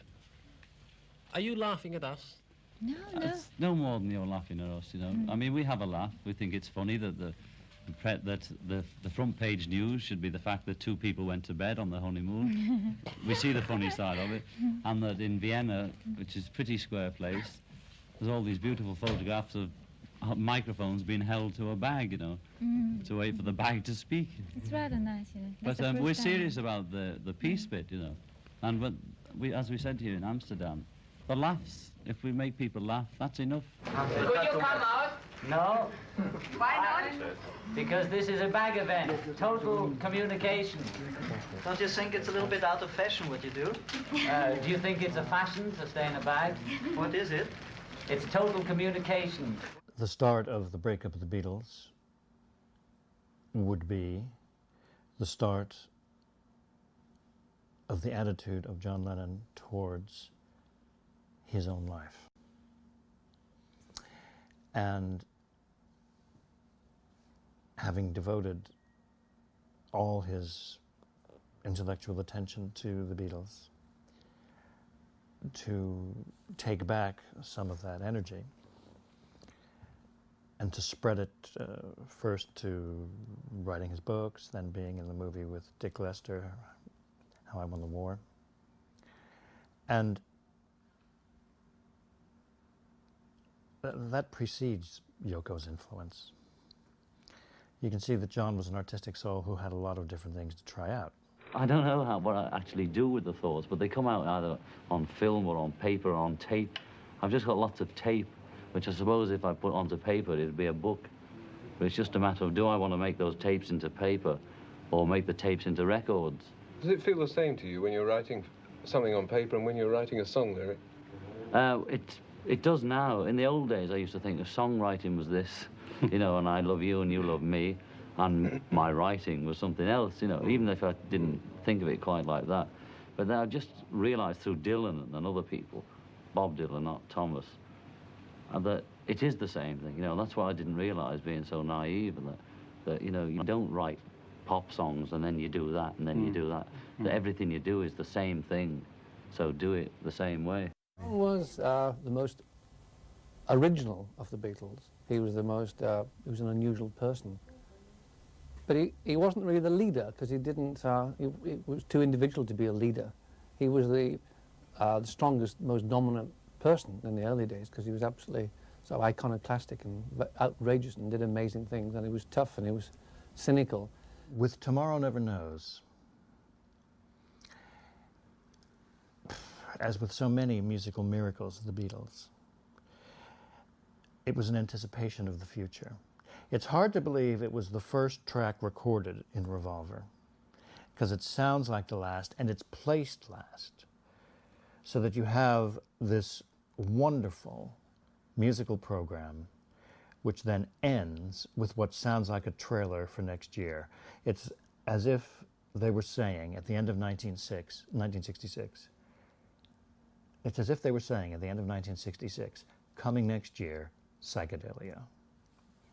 are you laughing at us? No, no. It's no more than you're laughing at us, you know. I mean, we have a laugh. We think it's funny that the front page news should be the fact that 2 people went to bed on their honeymoon. We see the funny side of it. And that in Vienna, which is a pretty square place, there's all these beautiful photographs of microphones being held to a bag, you know, to wait for the bag to speak. It's rather nice, you know. That's But the we're first time. serious about the peace bit, you know. And when as we said here in Amsterdam, the laughs, if we make people laugh, that's enough. Could you come out? No. Why not? Because this is a bag event. Total communication. Don't you think it's a little bit out of fashion what you do? Do you think it's a fashion to stay in a bag? What is it? It's total communication. The start of the breakup of the Beatles would be the start of the attitude of John Lennon towards his own life. And having devoted all his intellectual attention to the Beatles, to take back some of that energy and to spread it first to writing his books, then being in the movie with Dick Lester, How I Won the War. And that precedes Yoko's influence. You can see that John was an artistic soul who had a lot of different things to try out. I don't know what I actually do with the thoughts, but they come out either on film or on paper or on tape. I've just got lots of tape, which I suppose if I put onto paper, it'd be a book. But it's just a matter of, do I want to make those tapes into paper or make the tapes into records? Does it feel the same to you when you're writing something on paper and when you're writing a song lyric? It does now. In the old days, I used to think that songwriting was this, you know, and I love you and you love me, and my writing was something else, you know, even if I didn't think of it quite like that. But then I just realised through Dylan and other people, Bob Dylan, not Thomas, that it is the same thing, you know. That's what I didn't realise, being so naive, and that you know, you don't write pop songs and then you do that and then you do that. That everything you do is the same thing, so do it the same way. Was the most original of the Beatles. He was the most, he was an unusual person. But he wasn't really the leader, because he didn't, he was too individual to be a leader. He was the strongest, most dominant person in the early days, because he was absolutely so iconoclastic and outrageous and did amazing things, and he was tough and he was cynical. With Tomorrow Never Knows, as with so many musical miracles of the Beatles, it was an anticipation of the future. It's hard to believe it was the first track recorded in Revolver, because it sounds like the last, and it's placed last, so that you have this wonderful musical program which then ends with what sounds like a trailer for next year. It's as if they were saying at the end of 1966, it's as if they were saying at the end of 1966, coming next year, psychedelia.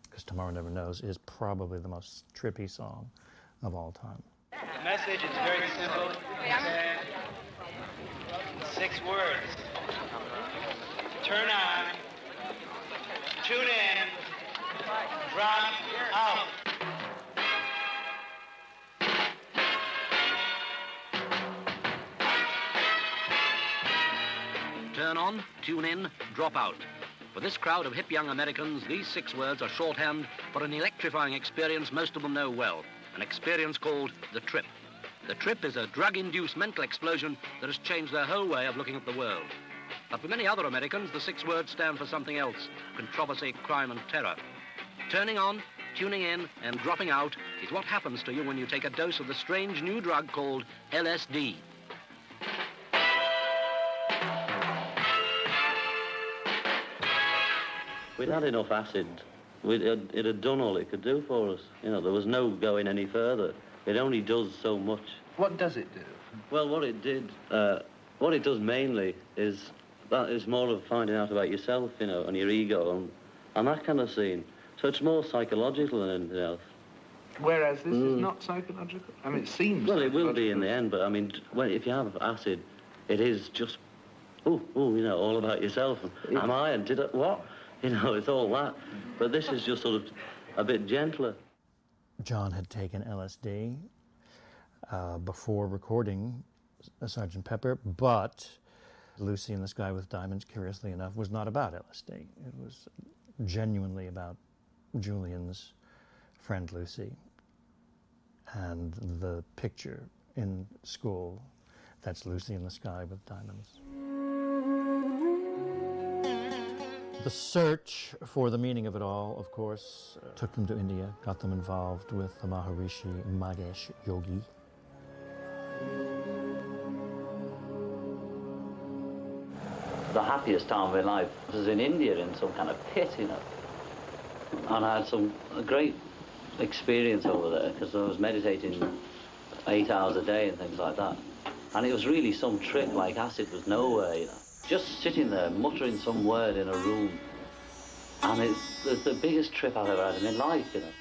Because Tomorrow Never Knows is probably the most trippy song of all time. The message is very simple. It's 6 words. Turn on, tune in, drop out. Turn on, tune in, drop out. For this crowd of hip young Americans, these 6 words are shorthand for an electrifying experience most of them know well, an experience called the trip. The trip is a drug-induced mental explosion that has changed their whole way of looking at the world. But for many other Americans, the 6 words stand for something else: controversy, crime, and terror. Turning on, tuning in, and dropping out is what happens to you when you take a dose of the strange new drug called LSD. We'd had enough acid. It had done all it could do for us. You know, there was no going any further. It only does so much. What does it do? Well, what it did, what it does mainly is that is more of finding out about yourself, you know, and your ego and that kind of scene. So it's more psychological than anything else. Whereas this is not psychological? I mean, it seems Well, it will be in the end, but I mean, if you have acid, it is just, you know, all about yourself. And, am I, and did I, what? You know, it's all that. But this is just sort of a bit gentler. John had taken LSD before recording Sgt. Pepper, but Lucy in the Sky with Diamonds, curiously enough, was not about LSD. It was genuinely about Julian's friend Lucy and the picture in school, that's Lucy in the Sky with Diamonds. The search for the meaning of it all, of course, took them to India, got them involved with the Maharishi Mahesh Yogi. The happiest time of my life was in India in some kind of pit, you know. And I had a great experience over there because I was meditating 8 hours a day and things like that. And it was really some trip, like acid was nowhere, you know. Just sitting there muttering some word in a room. And it's the biggest trip I've ever had in my life, you know.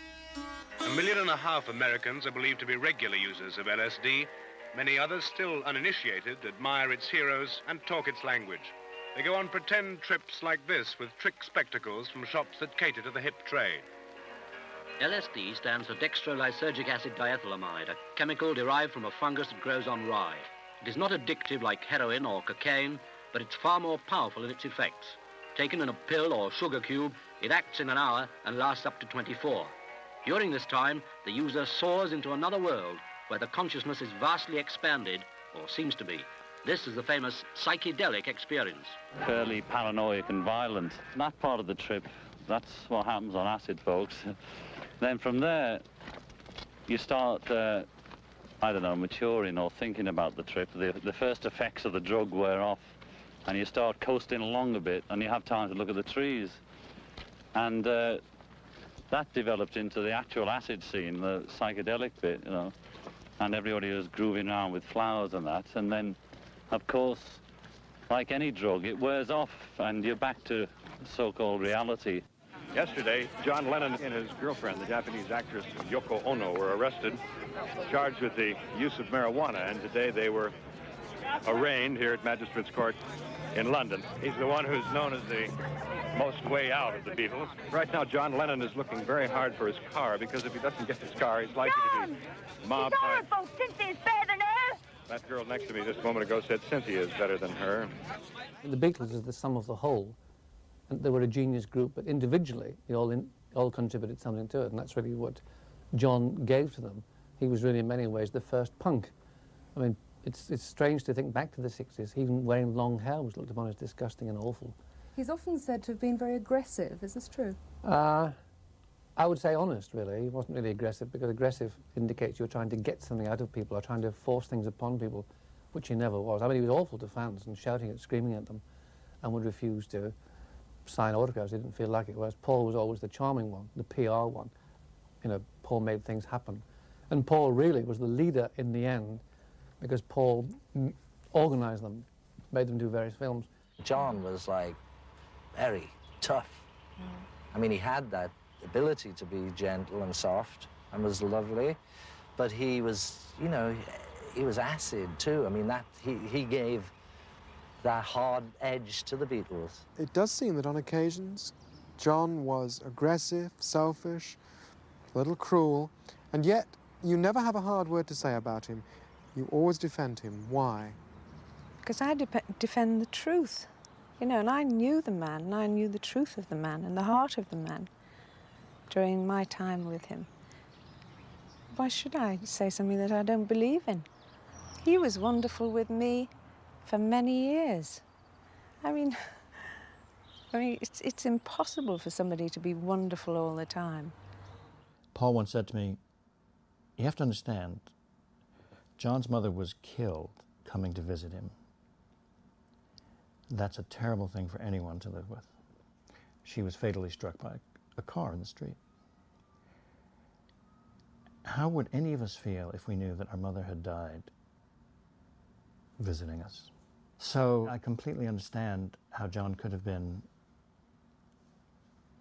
1.5 million Americans are believed to be regular users of LSD. Many others, still uninitiated, admire its heroes and talk its language. They go on pretend trips like this with trick spectacles from shops that cater to the hip trade. LSD stands for dextrolysergic acid diethylamide, a chemical derived from a fungus that grows on rye. It is not addictive like heroin or cocaine, but it's far more powerful in its effects. Taken in a pill or sugar cube, it acts in an hour and lasts up to 24. During this time, the user soars into another world where the consciousness is vastly expanded, or seems to be. This is the famous psychedelic experience. Fairly paranoid and violent. That part of the trip, that's what happens on acid, folks. Then from there, you start, I don't know, maturing or thinking about the trip. The first effects of the drug wear off, and you start coasting along a bit, and you have time to look at the trees. And that developed into the actual acid scene, the psychedelic bit, you know. And everybody was grooving around with flowers and that. And then, of course, like any drug, it wears off, and you're back to so-called reality. Yesterday, John Lennon and his girlfriend, the Japanese actress Yoko Ono, were arrested, charged with the use of marijuana, and today they were arraigned here at Magistrates Court in London. He's the one who's known as the most way out of the Beatles. Right now, John Lennon is looking very hard for his car, because if he doesn't get his car, he's likely to be mobbed by... Cynthia's better than her. That girl next to me just a moment ago said Cynthia is better than her. The Beatles is the sum of the whole. And they were a genius group, but individually, they all contributed something to it, and that's really what John gave to them. He was really, in many ways, the first punk. I mean, it's strange to think back to the 60s. Even wearing long hair was looked upon as disgusting and awful. He's often said to have been very aggressive. Is this true? I would say honest, really. He wasn't really aggressive, because aggressive indicates you're trying to get something out of people or trying to force things upon people, which he never was. I mean, he was awful to fans and shouting and screaming at them, and would refuse to sign autographs. He didn't feel like it. Whereas Paul was always the charming one, the PR one. You know, Paul made things happen. And Paul really was the leader in the end, because Paul organised them, made them do various films. John was like very tough. I mean, he had that ability to be gentle and soft and was lovely, but he was, you know, he was acid too. I mean, that he gave that hard edge to the Beatles. It does seem that on occasions, John was aggressive, selfish, a little cruel, and yet you never have a hard word to say about him. You always defend him. Why? Because I defend the truth, you know, and I knew the man, and I knew the truth of the man and the heart of the man during my time with him. Why should I say something that I don't believe in? He was wonderful with me for many years. I mean, it's impossible for somebody to be wonderful all the time. Paul once said to me, you have to understand, John's mother was killed coming to visit him. That's a terrible thing for anyone to live with. She was fatally struck by a car in the street. How would any of us feel if we knew that our mother had died visiting us? So I completely understand how John could have been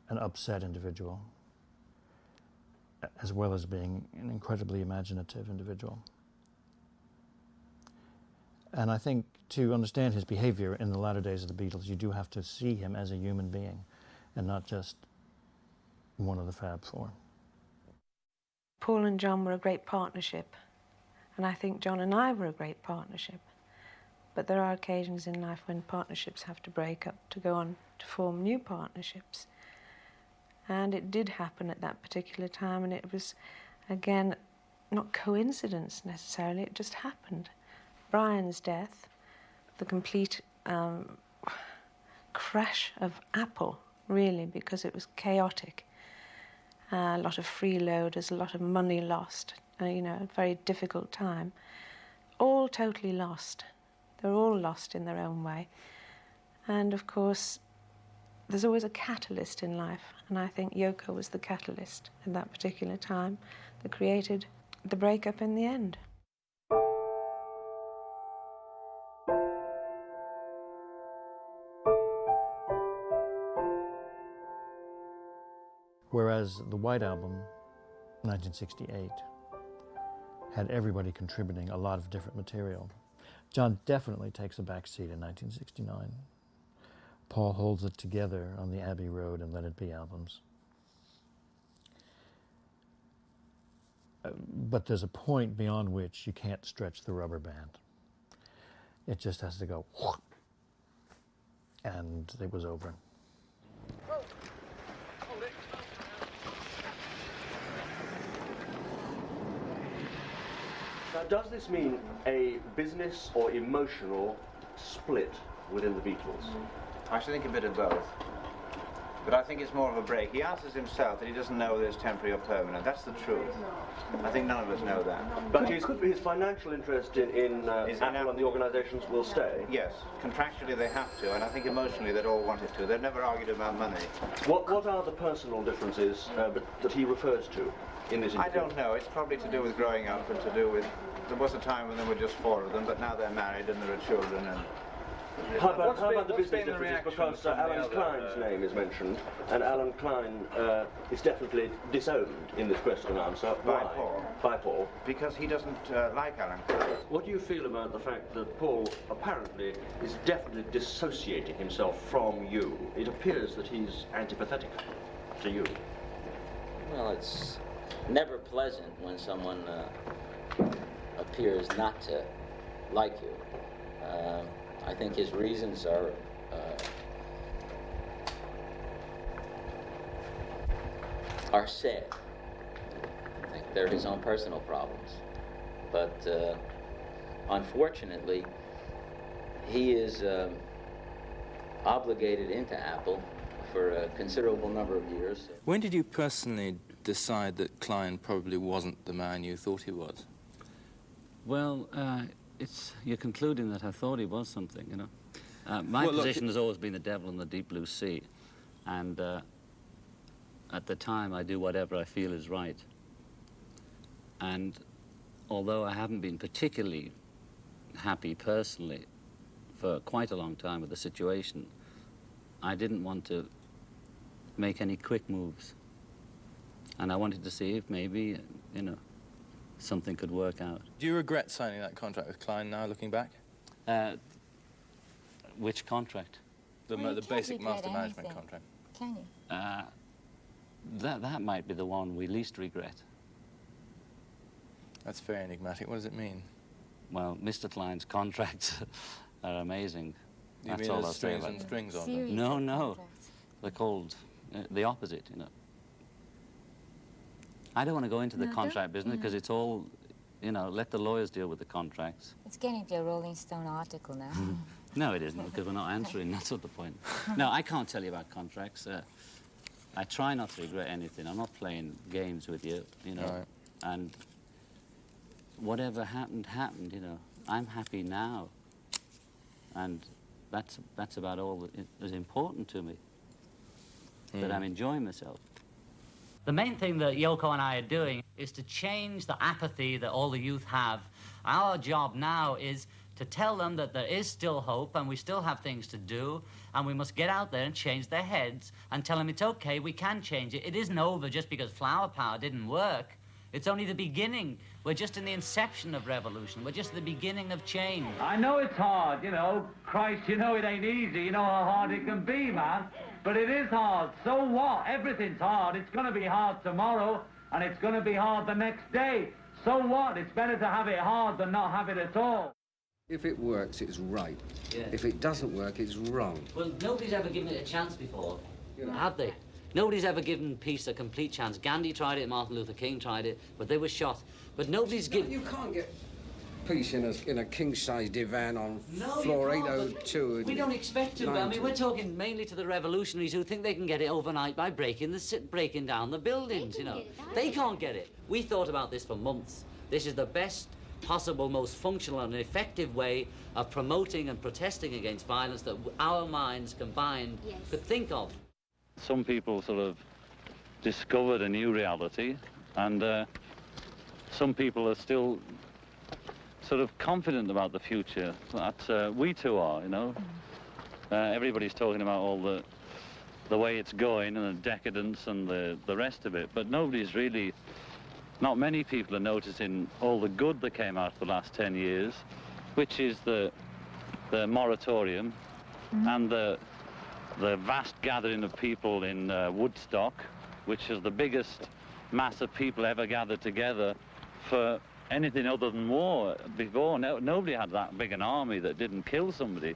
an upset individual, as well as being an incredibly imaginative individual. And I think to understand his behavior in the latter days of the Beatles, you do have to see him as a human being and not just one of the Fab Four. Paul and John were a great partnership, and I think John and I were a great partnership. But there are occasions in life when partnerships have to break up to go on to form new partnerships. And it did happen at that particular time, and it was, again, not coincidence necessarily, it just happened. Brian's death, the complete crash of Apple, really, because it was chaotic. A lot of freeloaders, a lot of money lost, you know, a very difficult time. All totally lost. They're all lost in their own way. And of course, there's always a catalyst in life, and I think Yoko was the catalyst at that particular time that created the breakup in the end. Whereas the White Album, 1968, had everybody contributing a lot of different material. John definitely takes a back seat in 1969. Paul holds it together on the Abbey Road and Let It Be albums. But there's a point beyond which you can't stretch the rubber band. It just has to go, and it was over. Now, does this mean a business or emotional split within the Beatles? I should think a bit of both. But I think it's more of a break. He answers himself that he doesn't know whether it's temporary or permanent. That's the truth. I think none of us know that. But could his financial interest in Apple and the organisations will stay? Yes. Contractually they have to, and I think emotionally they'd all want it to. They've never argued about money. What are the personal differences that he refers to in this interview? I don't know. It's probably to do with growing up and to do with... There was a time when there were just four of them, but now they're married and there are children and... How about the business differences? Because Alan Klein's name is mentioned, and Alan Klein is definitely disowned in this question and answer. By Why? Paul. By Paul. Because he doesn't like Alan Klein. What do you feel about the fact that Paul apparently is definitely dissociating himself from you? It appears that he's antipathetic to you. Well, it's never pleasant when someone appears not to like you. I think his reasons are sad. I think they're his own personal problems. But unfortunately, he is obligated into Apple for a considerable number of years. When did you personally decide that Klein probably wasn't the man you thought he was? Well, you're concluding that I thought he was something, you know. My position has always been the devil in the deep blue sea. And at the time, I do whatever I feel is right. And although I haven't been particularly happy personally for quite a long time with the situation, I didn't want to make any quick moves. And I wanted to see if maybe, you know, something could work out. Do you regret signing that contract with Klein now, looking back? Which contract? The basic master management contract. Can you? That might be the one we least regret. That's very enigmatic. What does it mean? Well, Mr. Klein's contracts are amazing. You That's mean all there's I'll say strings about and them. strings on them? No, no. They're called the opposite, you know. I don't want to go into the contract business because it's all, you know, let the lawyers deal with the contracts. It's getting to a Rolling Stone article now. No, it isn't, because we're not answering. That's not the point. No, I can't tell you about contracts. I try not to regret anything. I'm not playing games with you, you know. Right. And whatever happened, happened, you know. I'm happy now. And that's about all that is important to me, that I'm enjoying myself. The main thing that Yoko and I are doing is to change the apathy that all the youth have. Our job now is to tell them that there is still hope and we still have things to do, and we must get out there and change their heads and tell them it's okay, we can change it. It isn't over just because flower power didn't work. It's only the beginning. We're just in the inception of revolution. We're just the beginning of change. I know it's hard, you know. Christ, you know it ain't easy. You know how hard it can be, man. But it is hard. So what? Everything's hard. It's going to be hard tomorrow, and it's going to be hard the next day. So what? It's better to have it hard than not have it at all. If it works, it's right. Yeah. If it doesn't work, it's wrong. Well, nobody's ever given it a chance before, have they? Nobody's ever given peace a complete chance. Gandhi tried it, Martin Luther King tried it, but they were shot. But nobody's given... You can't get peace in a king-size divan on floor 802. We don't expect to, but I mean, we're talking mainly to the revolutionaries who think they can get it overnight by breaking down the buildings, you know. They can't get it. We thought about this for months. This is the best possible, most functional and effective way of promoting and protesting against violence that our minds combined could think of. Some people sort of discovered a new reality, and some people are still sort of confident about the future. That we too are, you know. Everybody's talking about all the way it's going and the decadence and the rest of it, but nobody's really, not many people are noticing all the good that came out of the last 10 years, which is the moratorium and the vast gathering of people in Woodstock, which is the biggest mass of people ever gathered together for anything other than war. Before, nobody had that big an army that didn't kill somebody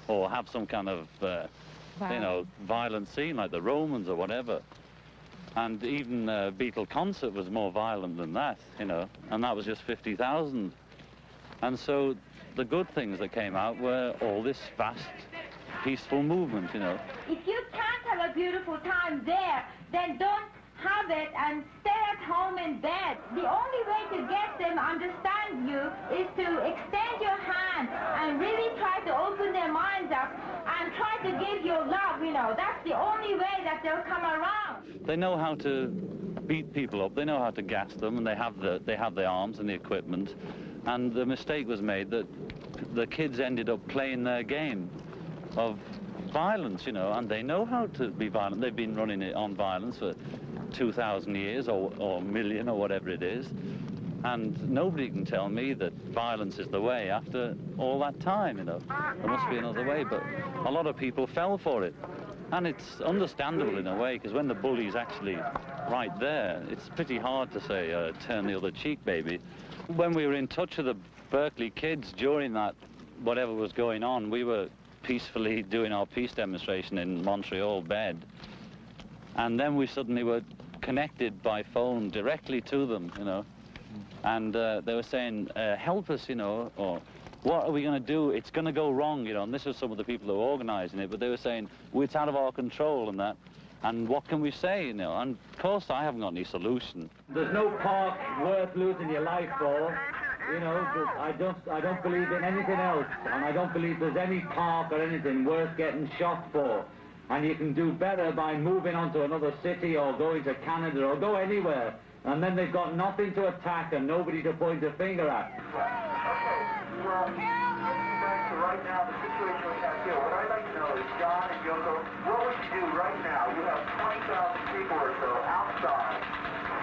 or have some kind of, you know, violent scene like the Romans or whatever. And even a Beatle concert was more violent than that, you know, and that was just 50,000. And so the good things that came out were all this vast, peaceful movement, you know. If you can't have a beautiful time there, then don't have it and stay at home in bed. The only way to get them to understand you is to extend your hand and really try to open their minds up and try to give your love, you know. That's the only way that they'll come around. They know how to beat people up, they know how to gas them, and they have the arms and the equipment. And the mistake was made that the kids ended up playing their game of violence, you know, and they know how to be violent. They've been running it on violence for 2,000 years or a million or whatever it is, and nobody can tell me that violence is the way after all that time, you know. There must be another way, but a lot of people fell for it, and it's understandable in a way, because when the bully's actually right there, it's pretty hard to say, turn the other cheek, baby. When we were in touch with the Berkeley kids during that, whatever was going on, we were peacefully doing our peace demonstration in Montreal bed, and then we suddenly were connected by phone directly to them, you know, and they were saying, help us, you know, or what are we going to do? It's going to go wrong, you know, and this was some of the people who were organising it, but they were saying, well, it's out of our control and that, and what can we say, you know, and of course I haven't got any solution. There's no park worth losing your life for. You know, I don't believe in anything else, and I don't believe there's any park or anything worth getting shot for. And you can do better by moving on to another city or going to Canada or go anywhere, and then they've got nothing to attack and nobody to point a finger at. Well, right now, the situation we have here, what I'd like to know is, John and Yoko, what would you do right now? You have 20,000 people or so outside,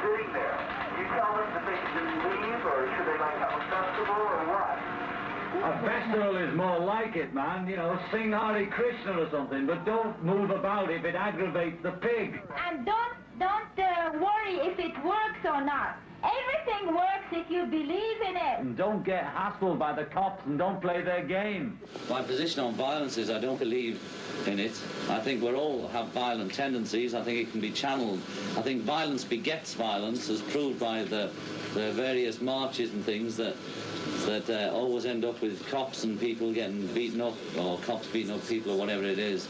sitting there. You tell them that they can just leave, or should they like have a festival, or what? A festival is more like it, man. You know, sing Hare Krishna or something, but don't move about if it aggravates the pig. And don't worry if it works or not. Everything works if you believe in it. And don't get hassled by the cops and don't play their game. My position on violence is I don't believe in it. I think we all have violent tendencies. I think it can be channeled. I think violence begets violence, as proved by the various marches and things that always end up with cops and people getting beaten up, or cops beating up people, or whatever it is.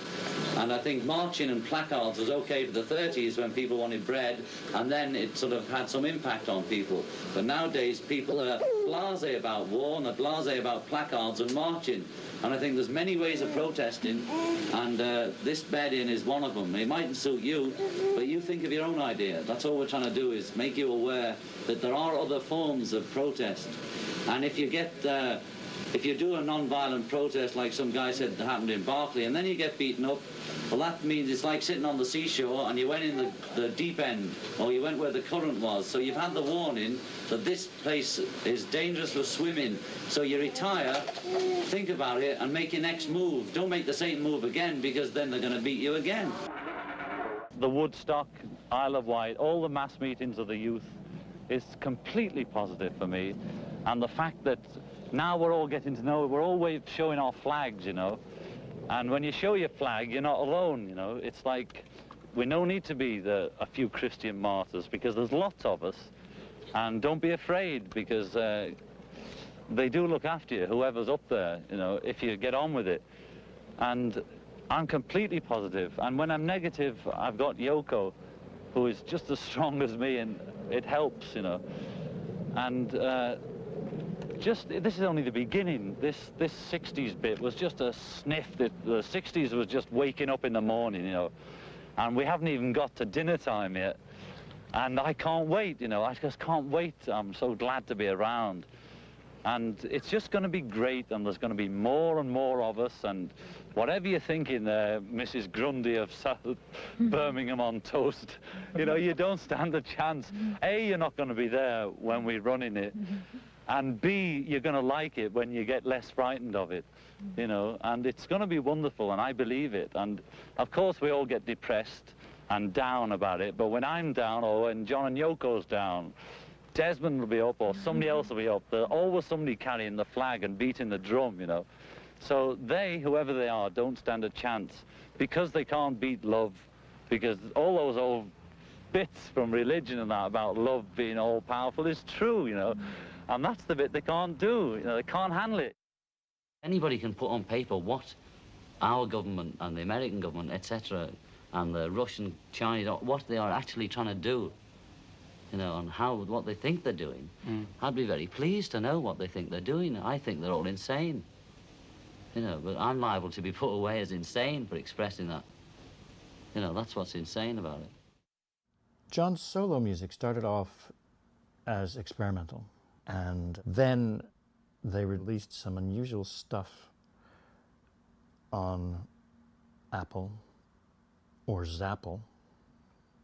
And I think marching and placards was okay for the 30s when people wanted bread, and then it sort of had some impact on people. But nowadays people are blasé about war, and they're blasé about placards and marching. And I think there's many ways of protesting, and this bed-in is one of them. It mightn't suit you, but you think of your own idea. That's all we're trying to do, is make you aware that there are other forms of protest. And if you get if you do a non-violent protest like some guy said happened in Berkeley, and then you get beaten up, well, that means it's like sitting on the seashore and you went in the deep end, or you went where the current was. So you've had the warning that this place is dangerous for swimming. So you retire, think about it, and make your next move. Don't make the same move again, because then they're going to beat you again. The Woodstock, Isle of Wight, all the mass meetings of the youth is completely positive for me. And the fact that now we're all getting to know, we're always showing our flags, you know. And when you show your flag, you're not alone, you know. It's like we no need to be a few Christian martyrs, because there's lots of us. And don't be afraid, because they do look after you, whoever's up there, you know, if you get on with it. And I'm completely positive. And when I'm negative, I've got Yoko, who is just as strong as me, and it helps, you know. And this is only the beginning. This 60s bit was just a sniff. The 60s was just waking up in the morning, you know. And we haven't even got to dinner time yet. And I can't wait, you know. I just can't wait. I'm so glad to be around. And it's just going to be great, and there's going to be more and more of us. And whatever you're thinking there, Mrs. Grundy of South Birmingham on toast, you know, you don't stand a chance. A, you're not going to be there when we're running it. And B, you're going to like it when you get less frightened of it, you know. And it's going to be wonderful, and I believe it. And, of course, we all get depressed and down about it. But when I'm down, or when John and Yoko's down, Desmond will be up, or somebody else will be up. There's always somebody carrying the flag and beating the drum, you know. So they, whoever they are, don't stand a chance, because they can't beat love, because all those old bits from religion and that about love being all-powerful is true, you know. And that's the bit they can't do, you know, they can't handle it. Anybody can put on paper what our government and the American government, etc., and the Russian, Chinese, what they are actually trying to do, you know, and what they think they're doing. I'd be very pleased to know what they think they're doing. I think they're all insane, you know, but I'm liable to be put away as insane for expressing that. You know, that's what's insane about it. John's solo music started off as experimental, and then they released some unusual stuff on Apple or Zapple,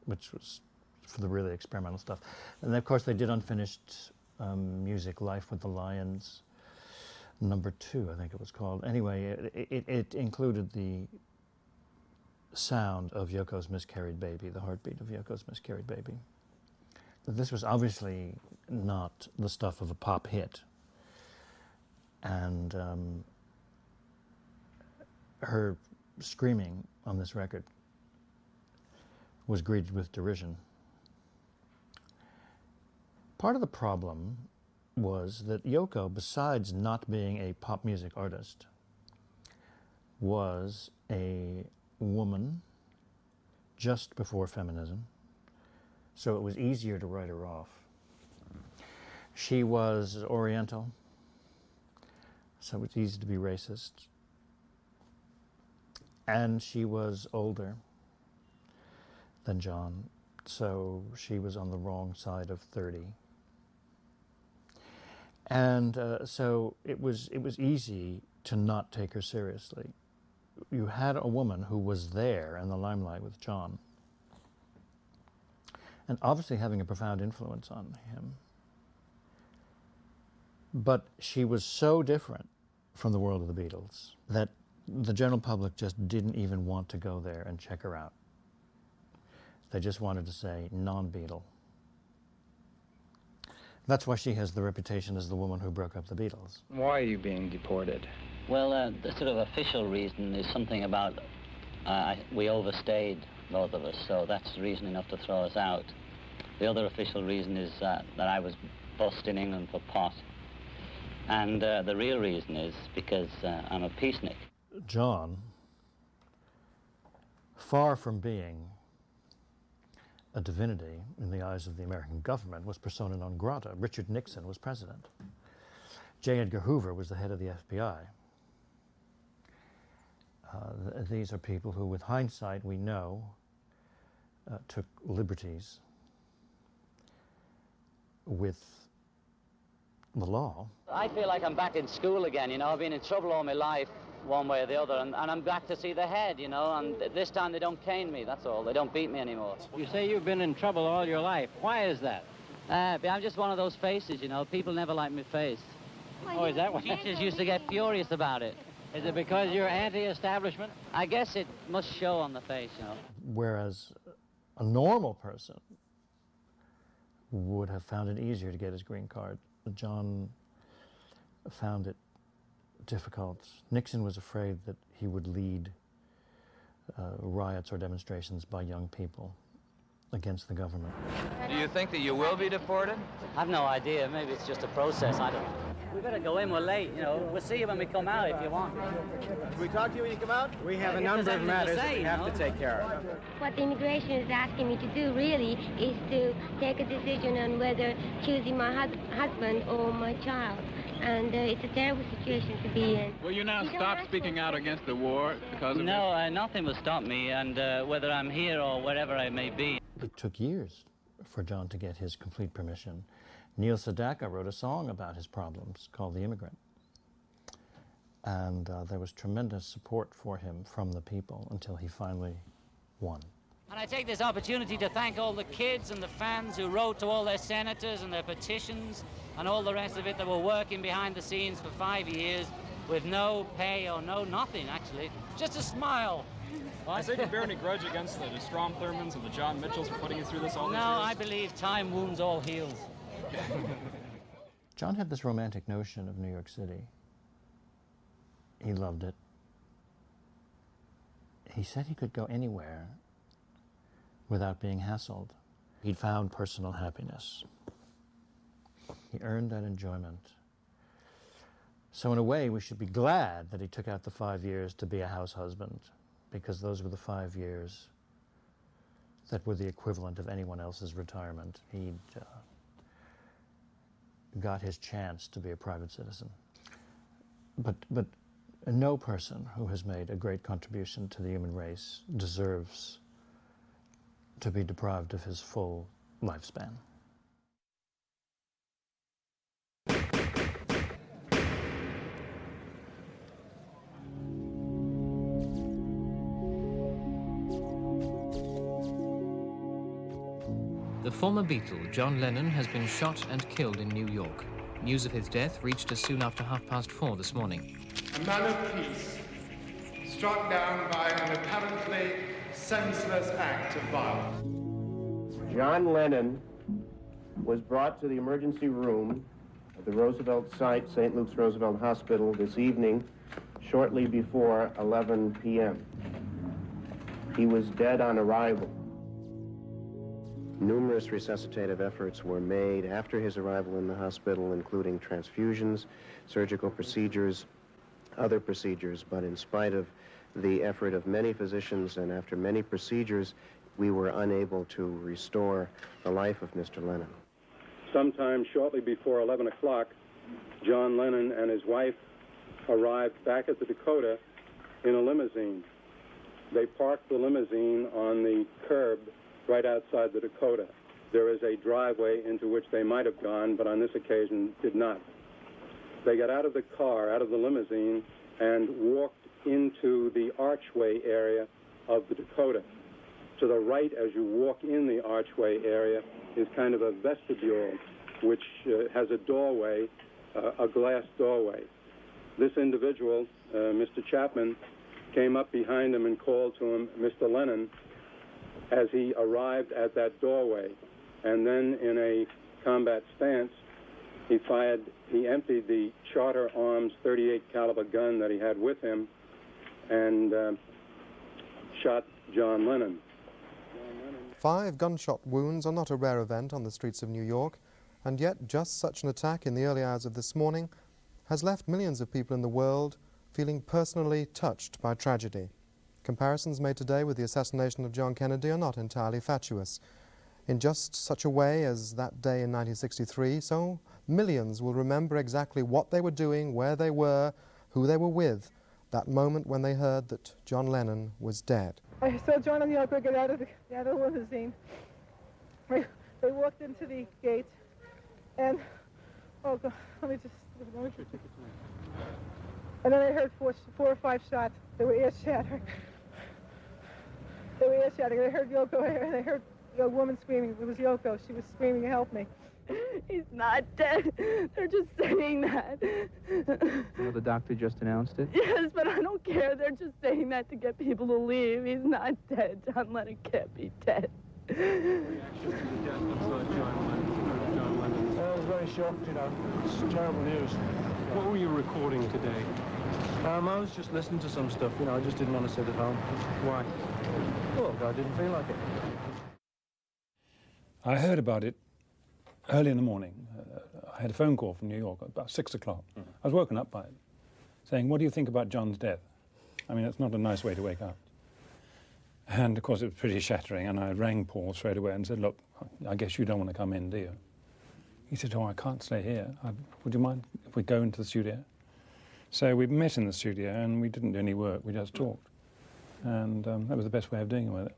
which was for the really experimental stuff. And then, of course, they did unfinished music, Life with the Lions, #2, I think it was called. Anyway, it included the sound of Yoko's miscarried baby, the heartbeat of Yoko's miscarried baby. This was obviously not the stuff of a pop hit. And her screaming on this record was greeted with derision. Part of the problem was that Yoko, besides not being a pop music artist, was a woman just before feminism, so it was easier to write her off. She was Oriental, so it was easy to be racist. And she was older than John, so she was on the wrong side of 30. And so it was easy to not take her seriously. You had a woman who was there in the limelight with John, and obviously having a profound influence on him. But she was so different from the world of the Beatles that the general public just didn't even want to go there and check her out. They just wanted to say non-Beatle. That's why she has the reputation as the woman who broke up the Beatles. Why are you being deported? Well, the sort of official reason is something about we overstayed, both of us, so that's reason enough to throw us out. The other official reason is that I was bussed in England for pot. And the real reason is because I'm a peacenik. John, far from being a divinity in the eyes of the American government, was persona non grata. Richard Nixon was president. J. Edgar Hoover was the head of the FBI. These are people who, with hindsight, we know, took liberties with the law. I feel like I'm back in school again, you know. I've been in trouble all my life, one way or the other, and I'm back to see the head, you know, and this time they don't cane me, that's all. They don't beat me anymore. You say you've been in trouble all your life. Why is that? I'm just one of those faces, you know. People never like my face. Oh, is that what? Teachers used to get furious about it. Is it because you're anti-establishment? I guess it must show on the face, you know. Whereas a normal person would have found it easier to get his green card, John found it difficult. Nixon was afraid that he would lead riots or demonstrations by young people against the government. Do you think that you will be deported? I've no idea. Maybe it's just a process. I don't know. We better go in. We're late, you know. We'll see you when we come out if you want. Can we talk to you when you come out? We have a number of matters that we have to take care of. What the immigration is asking me to do really is to take a decision on whether choosing my husband or my child. And it's a terrible situation to be in. Will you now stop speaking out against the war because of this? No, nothing will stop me, and whether I'm here or wherever I may be. It took years for John to get his complete permission. Neil Sedaka wrote a song about his problems called The Immigrant. And there was tremendous support for him from the people until he finally won. And I take this opportunity to thank all the kids and the fans who wrote to all their senators and their petitions and all the rest of it that were working behind the scenes for 5 years with no pay or nothing, actually. Just a smile. I say, do you bear any grudge against the Strom Thurmans and the John Mitchells for putting you through this all these years? No, I believe time wounds all heals. John had this romantic notion of New York City. He loved it. He said he could go anywhere without being hassled. He'd found personal happiness. He earned that enjoyment. So in a way, we should be glad that he took out the 5 years to be a house husband, because those were the 5 years that were the equivalent of anyone else's retirement. He'd got his chance to be a private citizen. But no person who has made a great contribution to the human race deserves to be deprived of his full lifespan. The former Beatle, John Lennon, has been shot and killed in New York. News of his death reached us soon after 4:30 this morning. A man of peace, struck down by an apparently senseless act of violence. John Lennon was brought to the emergency room at the Roosevelt site, St. Luke's Roosevelt Hospital, this evening, shortly before 11 p.m. He was dead on arrival. Numerous resuscitative efforts were made after his arrival in the hospital, including transfusions, surgical procedures, other procedures, but in spite of the effort of many physicians and after many procedures, we were unable to restore the life of Mr. Lennon. Sometime shortly before 11 o'clock, John Lennon and his wife arrived back at the Dakota in a limousine. They parked the limousine on the curb right outside the Dakota. There is a driveway into which they might have gone, but on this occasion did not. They got out of the car, out of the limousine, and walked into the archway area of the Dakota. To the right, as you walk in the archway area, is kind of a vestibule, which has a doorway, a glass doorway. This individual, Mr. Chapman, came up behind him and called to him, Mr. Lennon, as he arrived at that doorway. And then in a combat stance, he emptied the Charter Arms .38 caliber gun that he had with him and shot John Lennon. 5 gunshot wounds are not a rare event on the streets of New York, and yet just such an attack in the early hours of this morning has left millions of people in the world feeling personally touched by tragedy. Comparisons made today with the assassination of John Kennedy are not entirely fatuous. In just such a way as that day in 1963, so millions will remember exactly what they were doing, where they were, who they were with, that moment when they heard that John Lennon was dead. I saw John and Yoko get out of the limousine. They walked into the gate, and Oh, God, let me just... And then I heard four or five shots. They were ear-shattering. They were ear-shattering. I heard Yoko, and I heard a woman screaming. It was Yoko. She was screaming, help me. He's not dead. They're just saying that. Well, the doctor just announced it? Yes, but I don't care. They're just saying that to get people to leave. He's not dead. John Lennon can't be dead. Reaction to the death of John Lennon. I was very shocked, you know. It's terrible news. What were you recording today? I was just listening to some stuff, you know. I just didn't want to sit at home. Why? Well, I didn't feel like it. I heard about it early in the morning. I had a phone call from New York at about 6 o'clock. I was woken up by it, saying, what do you think about John's death? I mean, it's not a nice way to wake up. And, of course, it was pretty shattering, and I rang Paul straight away and said, look, I guess you don't want to come in, do you? He said, oh, I can't stay here. Would you mind if we go into the studio? So we met in the studio, and we didn't do any work. We just talked. And that was the best way of dealing with it.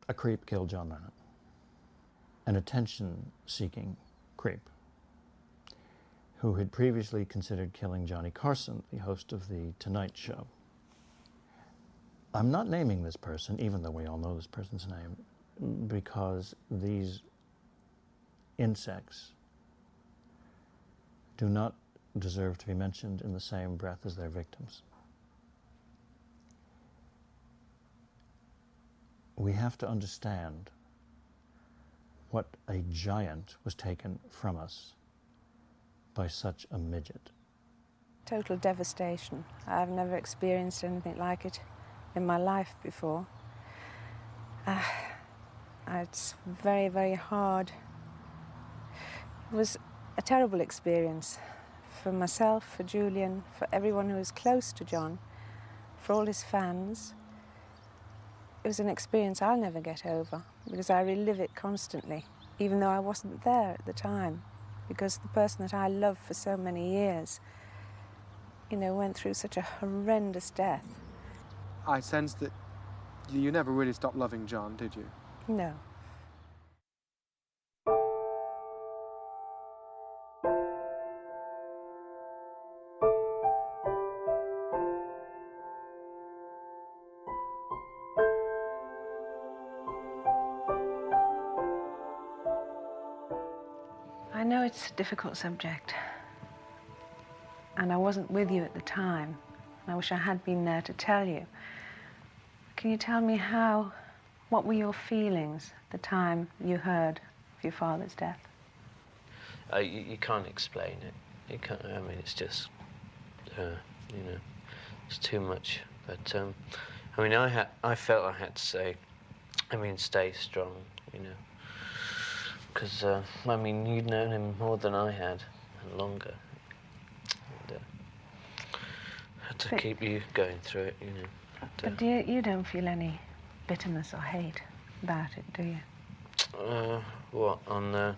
A creep killed John Lennon. An attention-seeking creep who had previously considered killing Johnny Carson, the host of The Tonight Show. I'm not naming this person, even though we all know this person's name, because these insects do not deserve to be mentioned in the same breath as their victims. We have to understand what a giant was taken from us by such a midget. Total devastation. I've never experienced anything like it in my life before. It's very, very hard. It was a terrible experience for myself, for Julian, for everyone who was close to John, for all his fans. It was an experience I'll never get over because I relive it constantly, even though I wasn't there at the time, because the person that I loved for so many years, you know, went through such a horrendous death. I sense that you never really stopped loving John, did you? No. I know it's a difficult subject, and I wasn't with you at the time. I wish I had been there to tell you. Can you tell me what were your feelings the time you heard of your father's death? You can't explain it. You can't, I mean, it's just, you know, it's too much. But, I mean, I felt I had to say, I mean, stay strong, you know. Because, I mean, you'd known him more than I had, and longer. And, had to keep you going through it, you know. But you don't feel any bitterness or hate about it, do you? What, on the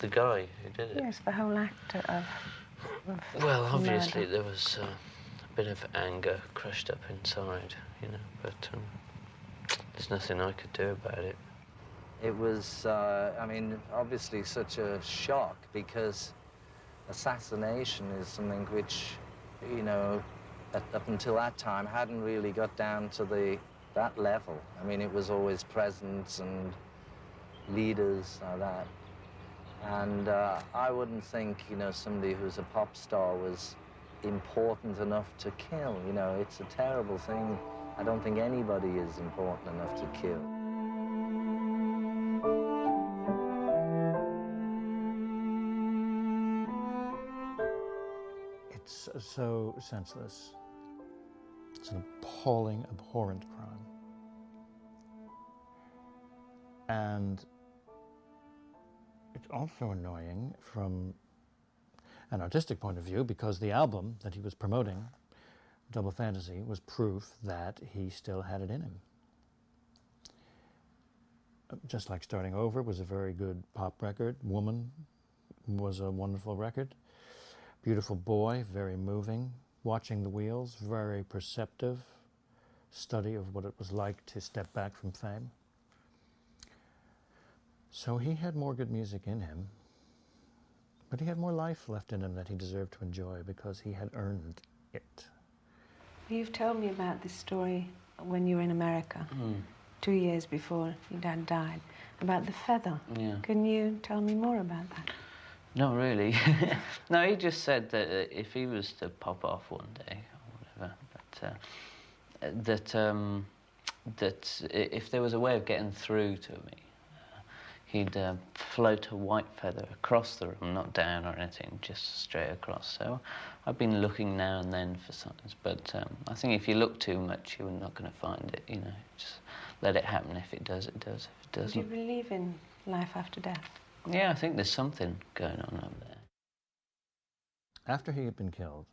the guy who did it? Yes, the whole act of well, obviously murder. there was a bit of anger crushed up inside, you know, but there's nothing I could do about it. It was, I mean, obviously such a shock because assassination is something which, you know, up until that time hadn't really got down to that level. I mean, it was always presidents and leaders like that. And I wouldn't think, you know, somebody who's a pop star was important enough to kill. You know, it's a terrible thing. I don't think anybody is important enough to kill. It's so senseless. It's an appalling, abhorrent crime. And it's also annoying from an artistic point of view because the album that he was promoting, Double Fantasy, was proof that he still had it in him. Just Like Starting Over was a very good pop record. Woman was a wonderful record. Beautiful Boy, very moving. Watching the Wheels, very perceptive study of what it was like to step back from fame. So he had more good music in him. But he had more life left in him that he deserved to enjoy because he had earned it. You've told me about this story when you were in America, 2 years before your dad died, about the feather. Yeah. Can you tell me more about that? Not really. No, he just said that if he was to pop off one day or whatever, that if there was a way of getting through to me, he'd float a white feather across the room, not down or anything, just straight across. So I've been looking now and then for signs, but I think if you look too much, you're not going to find it, you know. Just let it happen. If it does, it does. If it doesn't... Do you believe in life after death? Yeah, I think there's something going on up there. After he had been killed,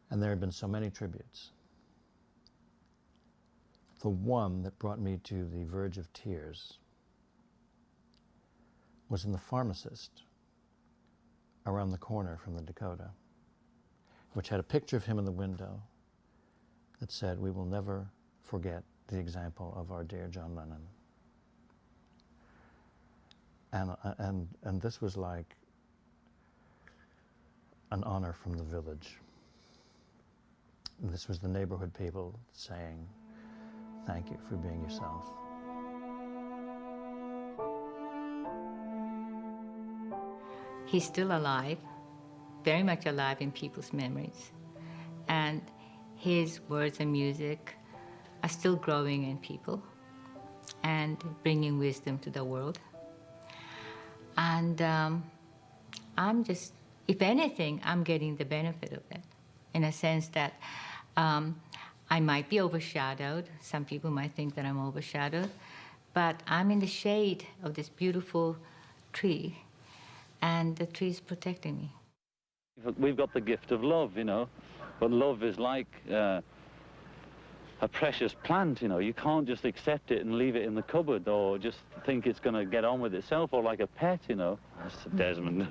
and there had been so many tributes, the one that brought me to the verge of tears was in the pharmacist around the corner from the Dakota, which had a picture of him in the window that said, "We will never forget the example of our dear John Lennon." And this was like an honor from the village. And this was the neighborhood people saying, "Thank you for being yourself." He's still alive, very much alive in people's memories. And his words and music are still growing in people and bringing wisdom to the world. And I'm just, if anything, I'm getting the benefit of it, in a sense that I might be overshadowed. Some people might think that I'm overshadowed, but I'm in the shade of this beautiful tree, and the tree's protecting me. We've got the gift of love, you know, but love is like a precious plant, you know. You can't just accept it and leave it in the cupboard or just think it's going to get on with itself, or like a pet, you know. That's Desmond.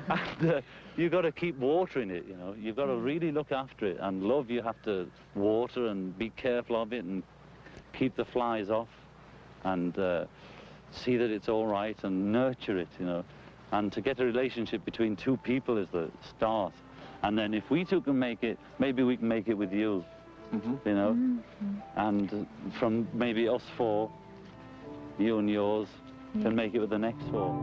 And you've got to keep watering it, you know. You've got to really look after it. And love, you have to water and be careful of it and keep the flies off and see that it's all right and nurture it, you know. And to get a relationship between two people is the start. And then if we two can make it, maybe we can make it with you, you know. And from maybe us four, you and yours can make it with the next four.